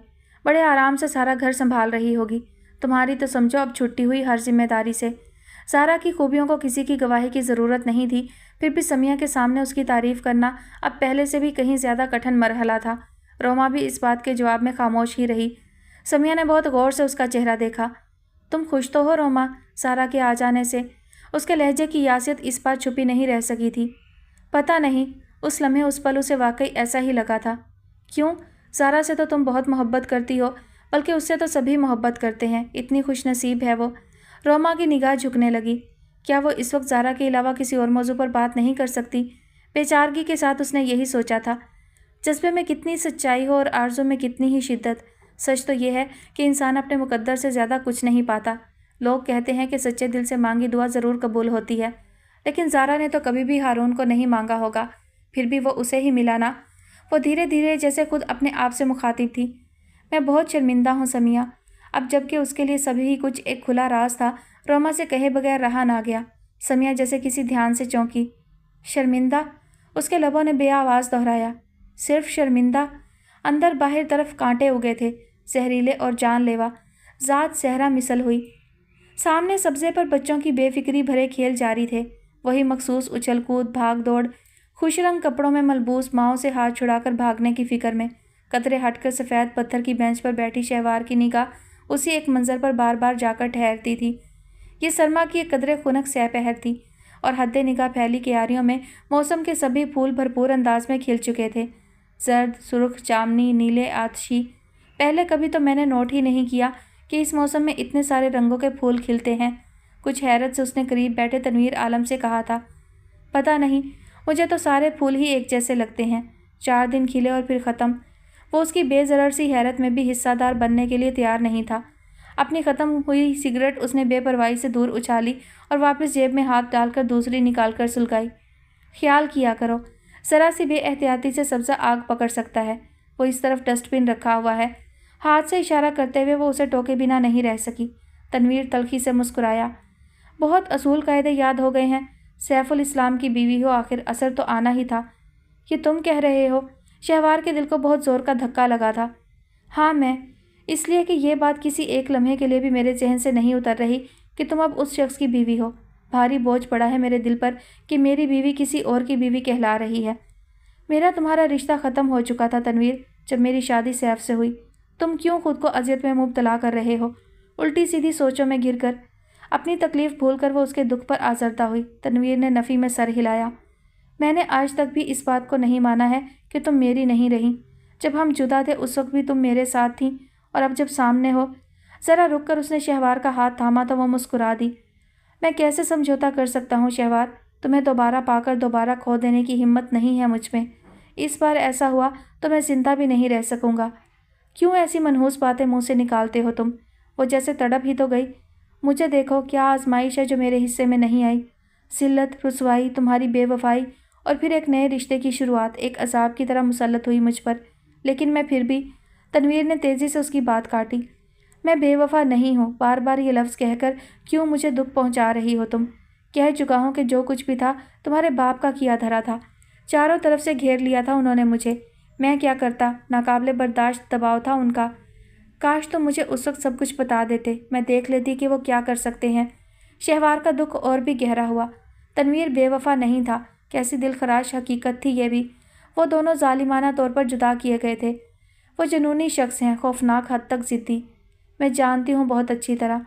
बड़े आराम से सारा घर संभाल रही होगी। तुम्हारी तो समझो अब छुट्टी हुई हर जिम्मेदारी से। ज़ारा की खूबियों को किसी की गवाही की ज़रूरत नहीं थी, फिर भी समिया के सामने उसकी तारीफ़ करना अब पहले से भी कहीं ज़्यादा कठिन मरहला था। रोमा भी इस बात के जवाब में खामोश ही रही। समिया ने बहुत गौर से उसका चेहरा देखा। तुम खुश तो हो रोमा, ज़ारा के आ जाने से? उसके लहजे की यासियत इस बार छुपी नहीं रह सकी थी। पता नहीं, उस लम्हे उस पल उसे वाकई ऐसा ही लगा था। क्यों? ज़ारा से तो तुम बहुत मोहब्बत करती हो, बल्कि उससे तो सभी मोहब्बत करते हैं। इतनी खुशनसीब है वो। रोमा की निगाह झुकने लगी। क्या वो इस वक्त ज़ारा के अलावा किसी और मौजू पर बात नहीं कर सकती? बेचारगी के साथ उसने यही सोचा था। जज्बे में कितनी सच्चाई हो और आरज़ू में कितनी ही शिद्दत। सच तो ये है कि इंसान अपने मुकद्दर से ज़्यादा कुछ नहीं पाता। लोग कहते हैं कि सच्चे दिल से मांगी दुआ ज़रूर कबूल होती है। लेकिन ज़ारा ने तो कभी भी हारून को नहीं मांगा होगा, फिर भी वो उसे ही मिला ना। वो धीरे धीरे जैसे खुद अपने आप से मुखातिब थी। मैं बहुत शर्मिंदा हूँ समिया। अब जबकि उसके लिए सभी कुछ एक खुला राज था, रोमा से कहे बगैर रहा ना गया। समिया जैसे किसी ध्यान से चौंकी। शर्मिंदा? उसके लबों ने बेआवाज़ दोहराया। सिर्फ शर्मिंदा? अंदर बाहर तरफ कांटे उगे थे, जहरीले और जानलेवा। ज़ात सहरा मिसल हुई। सामने सब्जे पर बच्चों की बेफिक्री भरे खेल जारी थे। वही मखसूस उछल कूद, भाग दौड़, खुश रंग कपड़ों में मलबूस माओं से हाथ छुड़ाकर भागने की फिक्र में। कतरे हटकर सफ़ेद पत्थर की बेंच पर बैठी शहवार की निगाह उसी एक मंजर पर बार बार जाकर ठहरती थी। ये सरमा की एक कदरे खुनक सपहर थी और हद्दे निगाह फैली क्यारियों में मौसम के सभी फूल भरपूर अंदाज में खिल चुके थे। जर्द, सुर्ख, जामनी, नीले, आतशी। पहले कभी तो मैंने नोट ही नहीं किया कि इस मौसम में इतने सारे रंगों के फूल खिलते हैं। कुछ हैरत से उसने करीब बैठे तनवीर आलम से कहा था, पता नहीं, मुझे तो सारे फूल ही एक जैसे लगते हैं। 4 दिन खिले और फिर ख़त्म। वो उसकी बेजरर सी हैरत में भी हिस्सादार बनने के लिए तैयार नहीं था। अपनी ख़त्म हुई सिगरेट उसने बेपरवाही से दूर उछाली और वापस जेब में हाथ डालकर दूसरी निकालकर सुलगाई। ख्याल किया करो, ज़रा सी बेएहतियाती से सब्ज़ा आग पकड़ सकता है। वो इस तरफ डस्टबिन रखा हुआ है। हाथ से इशारा करते हुए वो उसे टोके बिना नहीं रह सकी। तनवीर तल्खी से मुस्कुराया। बहुत असूल कायदे याद हो गए हैं। सैफुल इस्लाम की बीवी हो, आखिर असर तो आना ही था। ये तुम कह रहे हो? शहवार के दिल को बहुत ज़ोर का धक्का लगा था। हाँ, मैं। इसलिए कि ये बात किसी एक लम्हे के लिए भी मेरे जहन से नहीं उतर रही कि तुम अब उस शख्स की बीवी हो। भारी बोझ पड़ा है मेरे दिल पर कि मेरी बीवी किसी और की बीवी कहला रही है। मेरा तुम्हारा रिश्ता ख़त्म हो चुका था तनवीर, जब मेरी शादी सैफ से हुई। तुम क्यों खुद को अजियत में मुब्तला कर रहे हो? उल्टी सीधी सोचों में घिर कर, अपनी तकलीफ़ भूल कर वो उसके दुख पर आज़रता हुई। तनवीर ने नफ़ी में सर हिलाया। मैंने आज तक भी इस बात को नहीं माना है कि तुम मेरी नहीं रही। जब हम जुदा थे उस वक्त भी तुम मेरे साथ थीं, और अब जब सामने हो। ज़रा रुक कर उसने शहवार का हाथ थामा तो वो मुस्कुरा दी। मैं कैसे समझौता कर सकता हूँ शहवार? तुम्हें दोबारा पाकर दोबारा खो देने की हिम्मत नहीं है मुझ में। इस बार ऐसा हुआ तो मैं जिंदा भी नहीं रह सकूँगा। क्यों ऐसी मनहूस बातें मुँह से निकालते हो तुम? वो जैसे तड़प ही तो गई। मुझे देखो, क्या आजमाइश है जो मेरे हिस्से में नहीं आई। जिल्लत, रुसवाई, तुम्हारी बेवफाई और फिर एक नए रिश्ते की शुरुआत एक अजाब की तरह मुसल्लत हुई मुझ पर। लेकिन मैं फिर भी। तनवीर ने तेज़ी से उसकी बात काटी। मैं बेवफा नहीं हूँ। बार बार ये लफ्ज़ कहकर क्यों मुझे दुख पहुँचा रही हो तुम? कह चुका हूँ कि जो कुछ भी था तुम्हारे बाप का किया धरा था। चारों तरफ से घेर लिया था उन्होंने मुझे। मैं क्या करता? नाकाबिले बर्दाश्त दबाव था उनका। काश तुम मुझे उस वक्त सब कुछ बता देते, मैं देख लेती कि वो क्या कर सकते हैं। शहवार का दुख और भी गहरा हुआ। तनवीर बेवफा नहीं था। कैसी दिलखराश हकीकत थी ये भी। वो दोनों जालिमाना तौर पर जुदा किए गए थे। वो जुनूनी शख्स हैं, खौफनाक हद तक ज़िद्दी। मैं जानती हूँ बहुत अच्छी तरह।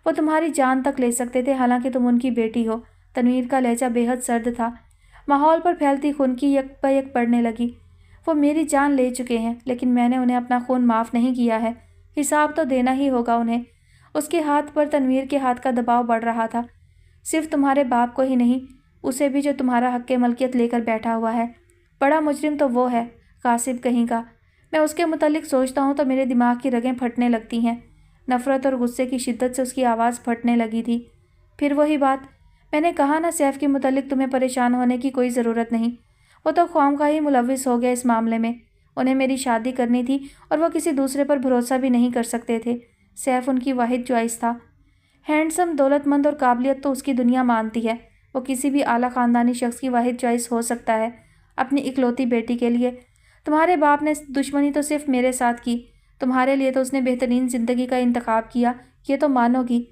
वो तुम्हारी जान तक ले सकते थे, हालांकि तुम उनकी बेटी हो। तनवीर का लहजा बेहद सर्द था। माहौल पर फैलती खून की यक ब यक पड़ने लगी। वो मेरी जान ले चुके हैं, लेकिन मैंने उन्हें अपना खून माफ़ नहीं किया है। हिसाब तो देना ही होगा उन्हें। उसके हाथ पर तनवीर के हाथ का दबाव बढ़ रहा था। सिर्फ तुम्हारे बाप को ही नहीं, उसे भी जो तुम्हारा हक़ मलकियत लेकर बैठा हुआ है। बड़ा मुजरिम तो वो है, कासिब कहीं का। मैं उसके मुतालिक सोचता हूँ तो मेरे दिमाग की रगें फटने लगती हैं। नफ़रत और गुस्से की शिद्दत से उसकी आवाज़ फटने लगी थी। फिर वही बात, मैंने कहा ना, सैफ के मुतालिक तुम्हें परेशान होने की कोई ज़रूरत नहीं। वो तो ख्वामखाही मुलविस हो गया इस मामले में। उन्हें मेरी शादी करनी थी और वो किसी दूसरे पर भरोसा भी नहीं कर सकते थे। सैफ उनकी वाहिद चॉइस था। हैंडसम, दौलतमंद और काबिलियत तो उसकी दुनिया मानती है। वो किसी भी आला ख़ानदानी शख्स की वाहिद चॉइस हो सकता है अपनी इकलौती बेटी के लिए। तुम्हारे बाप ने दुश्मनी तो सिर्फ मेरे साथ की, तुम्हारे लिए तो उसने बेहतरीन ज़िंदगी का इंतखाब किया, ये तो मानोगी।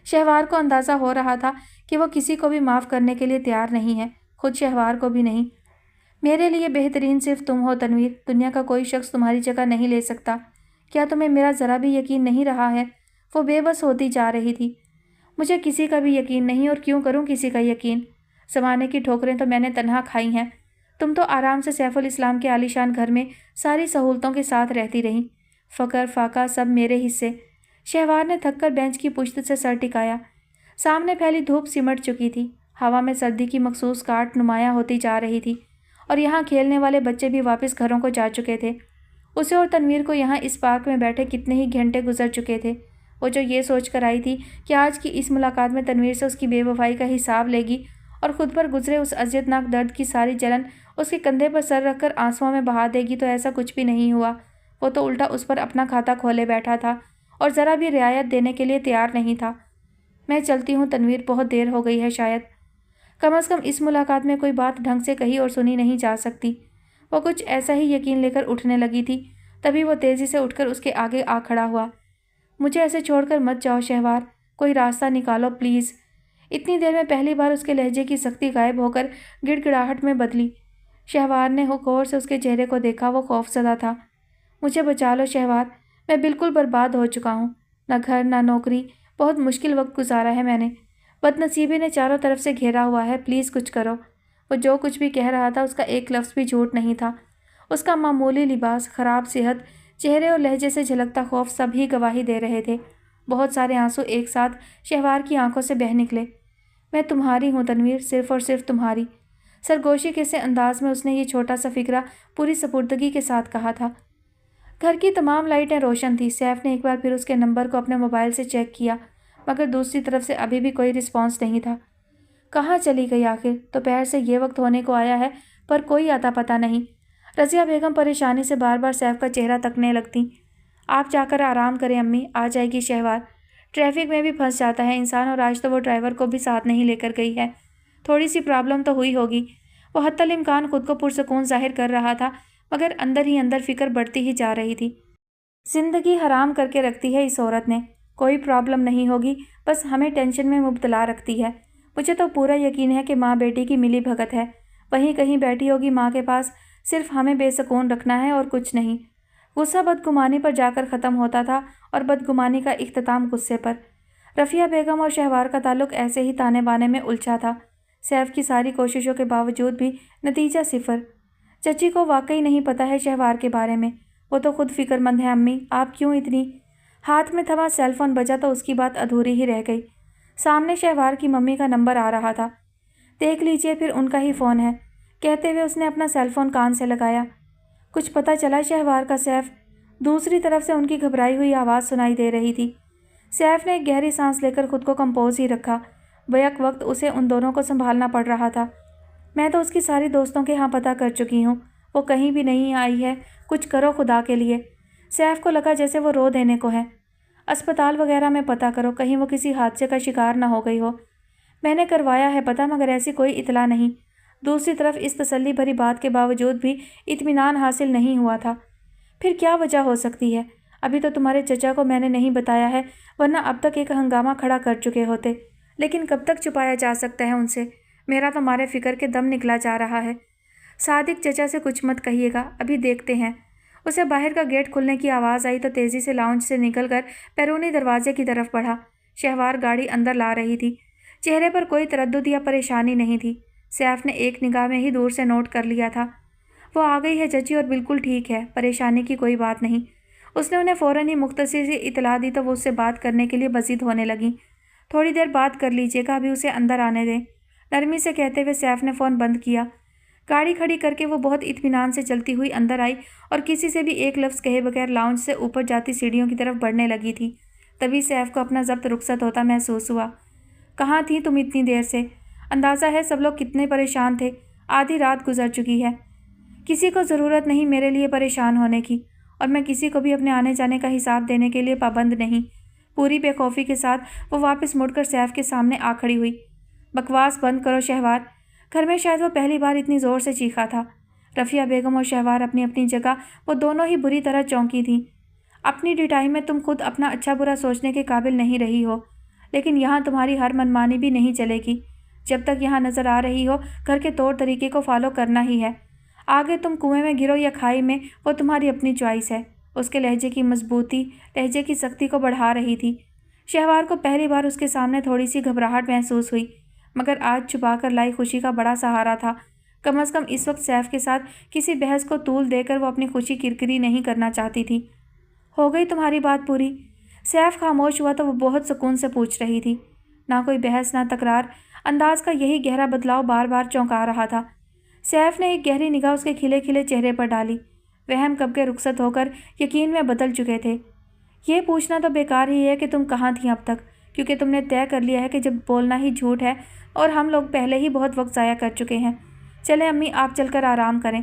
शहवार को अंदाज़ा हो रहा था कि वो किसी को भी माफ़ करने के लिए तैयार नहीं है, खुद शहवार को भी नहीं। मेरे लिए बेहतरीन सिर्फ तुम हो तनवीर। दुनिया का कोई शख्स तुम्हारी जगह नहीं ले सकता। क्या तुम्हें मेरा ज़रा भी यकीन नहीं रहा है? वो बेबस होती जा रही थी। मुझे किसी का भी यकीन नहीं, और क्यों करूं किसी का यकीन? ज़माने की ठोकरें तो मैंने तन्हा खाई हैं। तुम तो आराम से सैफुल इस्लाम के आलीशान घर में सारी सहूलतों के साथ रहती रही। फ़क्र फाका सब मेरे हिस्से। शहवार ने थककर बेंच की पुश्त से सर टिकाया। सामने फैली धूप सिमट चुकी थी। हवा में सर्दी की मखसूस काट नुमायाँ होती जा रही थी, और यहाँ खेलने वाले बच्चे भी वापस घरों को जा चुके थे। उसे और तनवीर को यहाँ इस पार्क में बैठे कितने ही घंटे गुजर चुके थे। वो जो ये सोच कर आई थी कि आज की इस मुलाकात में तनवीर से उसकी बेवफाई का हिसाब लेगी और खुद पर गुजरे उस अजियतनाक दर्द की सारी जलन उसके कंधे पर सर रखकर आंसुओं में बहा देगी, तो ऐसा कुछ भी नहीं हुआ। वो तो उल्टा उस पर अपना खाता खोले बैठा था और ज़रा भी रियायत देने के लिए तैयार नहीं था। मैं चलती हूँ तनवीर, बहुत देर हो गई है शायद। कम से कम इस मुलाकात में कोई बात ढंग से कही और सुनी नहीं जा सकती। वो कुछ ऐसा ही यकीन लेकर उठने लगी थी, तभी वो तेज़ी से उठकर उसके आगे आ खड़ा हुआ। मुझे ऐसे छोड़कर मत जाओ शहवार, कोई रास्ता निकालो प्लीज़। इतनी देर में पहली बार उसके लहजे की सख्ती गायब होकर गिड़गिड़ाहट में बदली। शहवार ने गौर से उसके चेहरे को देखा, वो खौफज़दा था। मुझे बचा लो शहवार, मैं बिल्कुल बर्बाद हो चुका हूँ। न घर न नौकरी, बहुत मुश्किल वक्त गुजारा है मैंने। बदनसीबी ने चारों तरफ से घेरा हुआ है, प्लीज़ कुछ करो। वो जो कुछ भी कह रहा था उसका एक लफ्ज़ भी झूठ नहीं था। उसका मामूली लिबास, ख़राब सेहत, चेहरे और लहजे से झलकता खौफ सभी गवाही दे रहे थे। बहुत सारे आंसू एक साथ शहवार की आंखों से बह निकले। मैं तुम्हारी हूँ तनवीर, सिर्फ़ और सिर्फ तुम्हारी। सरगोशी के से अंदाज में उसने ये छोटा सा फिक्रा पूरी सपुर्दगी के साथ कहा था। घर की तमाम लाइटें रोशन थी। सैफ ने एक बार फिर उसके नंबर को अपने मोबाइल से चेक किया, मगर दूसरी तरफ से अभी भी कोई रिस्पॉन्स नहीं था। कहाँ चली गई आखिर? दोपहर से ये वक्त होने को आया है पर कोई आता पता नहीं। रज़िया बेगम परेशानी से बार बार सैफ का चेहरा तकने लगती। आप जाकर आराम करें अम्मी, आ जाएगी शहवार। ट्रैफिक में भी फंस जाता है इंसान, और आज तो वो ड्राइवर को भी साथ नहीं लेकर गई है। थोड़ी सी प्रॉब्लम तो हुई होगी। वो हत्तल इम्कान खुद को पुरसकून जाहिर कर रहा था, मगर अंदर ही अंदर फिक्र बढ़ती ही जा रही थी। जिंदगी हराम करके रखती है इस औरत ने। कोई प्रॉब्लम नहीं होगी, बस हमें टेंशन में मुब्तला रखती है। मुझे तो पूरा यकीन है कि माँ बेटी की मिली भगत है। वहीं कहीं बैठी होगी माँ के पास, सिर्फ हमें बेसुकून रखना है और कुछ नहीं। गुस्सा बदगुमानी पर जाकर ख़त्म होता था और बदगुमानी का इख्तिताम गुस्से पर। रफ़िया बेगम और शहवार का ताल्लुक ऐसे ही ताने बाने में उलझा था। सैफ की सारी कोशिशों के बावजूद भी नतीजा सिफर। चची को वाकई नहीं पता है शहवार के बारे में। वो तो खुद फिक्रमंद है। अम्मी आप क्यों इतनी? हाथ में थमा सेलफोन बजा तो उसकी बात अधूरी ही रह गई। सामने शहवार की मम्मी का नंबर आ रहा था। देख लीजिए, फिर उनका ही फ़ोन है, कहते हुए उसने अपना सेलफोन कान से लगाया। कुछ पता चला शहवार का सैफ? दूसरी तरफ से उनकी घबराई हुई आवाज़ सुनाई दे रही थी। सैफ ने एक गहरी सांस लेकर खुद को कंपोज ही रखा। बैक वक्त उसे उन दोनों को संभालना पड़ रहा था। मैं तो उसकी सारी दोस्तों के यहाँ पता कर चुकी हूँ, वो कहीं भी नहीं आई है। कुछ करो खुदा के लिए। सैफ को लगा जैसे वो रो देने को है। अस्पताल वगैरह में पता करो, कहीं वो किसी हादसे का शिकार ना हो गई हो। मैंने करवाया है पता, मगर ऐसी कोई इतला नहीं। दूसरी तरफ इस तसल्ली भरी बात के बावजूद भी इत्मीनान हासिल नहीं हुआ था। फिर क्या वजह हो सकती है? अभी तो तुम्हारे चचा को मैंने नहीं बताया है, वरना अब तक एक हंगामा खड़ा कर चुके होते। लेकिन कब तक छुपाया जा सकता है उनसे? मेरा तो मारे फिक्र के दम निकला जा रहा है। सादिक चचा से कुछ मत कहिएगा, अभी देखते हैं। उसे बाहर का गेट खुलने की आवाज़ आई तो तेज़ी से लाउंज से निकलकर बैरूनी दरवाजे की तरफ बढ़ा। शहवार गाड़ी अंदर ला रही थी। चेहरे पर कोई तरद्दुद या परेशानी नहीं थी। सैफ ने एक निगाह में ही दूर से नोट कर लिया था। वो आ गई है चची और बिल्कुल ठीक है, परेशानी की कोई बात नहीं। उसने उन्हें फ़ौरन ही मुख्तसर सी इतला दी तो वो उससे बात करने के लिए बजीद होने लगी। थोड़ी देर बात कर लीजिएगा, अभी उसे अंदर आने दें, नरमी से कहते हुए सैफ ने फ़ोन बंद किया। गाड़ी खड़ी करके वो बहुत इत्मीनान से चलती हुई अंदर आई और किसी से भी एक लफ्ज़ कहे बगैर लाउंज से ऊपर जाती सीढ़ियों की तरफ बढ़ने लगी थी। तभी सैफ को अपना ज़ब्त रुखसत होता महसूस हुआ। कहाँ थी तुम इतनी देर से? अंदाज़ा है सब लोग कितने परेशान थे। आधी रात गुजर चुकी है। किसी को ज़रूरत नहीं मेरे लिए परेशान होने की, और मैं किसी को भी अपने आने जाने का हिसाब देने के लिए पाबंद नहीं। पूरी बेखौफी के साथ वो वापस मुड़कर सैफ के सामने आ खड़ी हुई। बकवास बंद करो शहवार। घर में शायद वो पहली बार इतनी ज़ोर से चीखा था। रफ़िया बेगम और शहवार अपनी अपनी जगह वो दोनों ही बुरी तरह चौंकी थीं। अपनी डिटाई में तुम खुद अपना अच्छा बुरा सोचने के काबिल नहीं रही हो, लेकिन यहाँ तुम्हारी हर मनमानी भी नहीं चलेगी। जब तक यहाँ नज़र आ रही हो, घर के तौर तरीके को फॉलो करना ही है। आगे तुम कुएं में गिरो या खाई में, वो तुम्हारी अपनी चॉइस है। उसके लहजे की मजबूती लहजे की सख्ती को बढ़ा रही थी। शहवार को पहली बार उसके सामने थोड़ी सी घबराहट महसूस हुई, मगर आज छुपा कर लाई खुशी का बड़ा सहारा था। कम अज़ कम इस वक्त सैफ के साथ किसी बहस को तूल देकर वो अपनी खुशी किरकिरी नहीं करना चाहती थी। हो गई तुम्हारी बात पूरी? सैफ खामोश हुआ तो वो बहुत सुकून से पूछ रही थी। ना कोई बहस ना तकरार, अंदाज का यही गहरा बदलाव बार बार चौंका रहा था। सैफ ने एक गहरी निगाह उसके खिले खिले चेहरे पर डाली। वहम कब के रुखसत होकर यकीन में बदल चुके थे। ये पूछना तो बेकार ही है कि तुम कहाँ थी अब तक, کیونکہ تم نے طے کر لیا ہے کہ جب بولنا ہی جھوٹ ہے، اور ہم لوگ پہلے ہی بہت وقت ضائع کر چکے ہیں۔ چلیں امی، آپ چل کر آرام کریں۔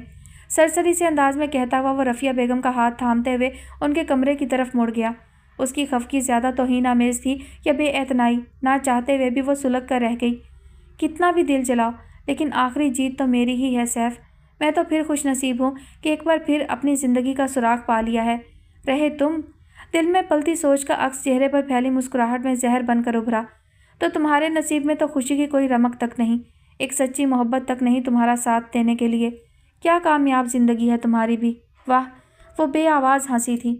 سرسری سے انداز میں کہتا ہوا وہ رفیہ بیگم کا ہاتھ تھامتے ہوئے ان کے کمرے کی طرف مڑ گیا۔ اس کی خفگی زیادہ توہین آمیز تھی یا بے اعتنائی، نہ چاہتے ہوئے بھی وہ سلگ کر رہ گئی۔ کتنا بھی دل جلاؤ، لیکن آخری جیت تو میری ہی ہے سیف۔ میں تو پھر خوش نصیب ہوں کہ ایک بار پھر اپنی زندگی کا سراغ پا لیا ہے۔ رہے تم۔ دل میں پلتی سوچ کا عکس چہرے پر پھیلی مسکراہٹ میں زہر بن کر ابھرا۔ تو تمہارے نصیب میں تو خوشی کی کوئی رمق تک نہیں، ایک سچی محبت تک نہیں تمہارا ساتھ دینے کے لیے۔ کیا کامیاب زندگی ہے تمہاری بھی۔ واہ، وہ بے آواز ہنسی تھی۔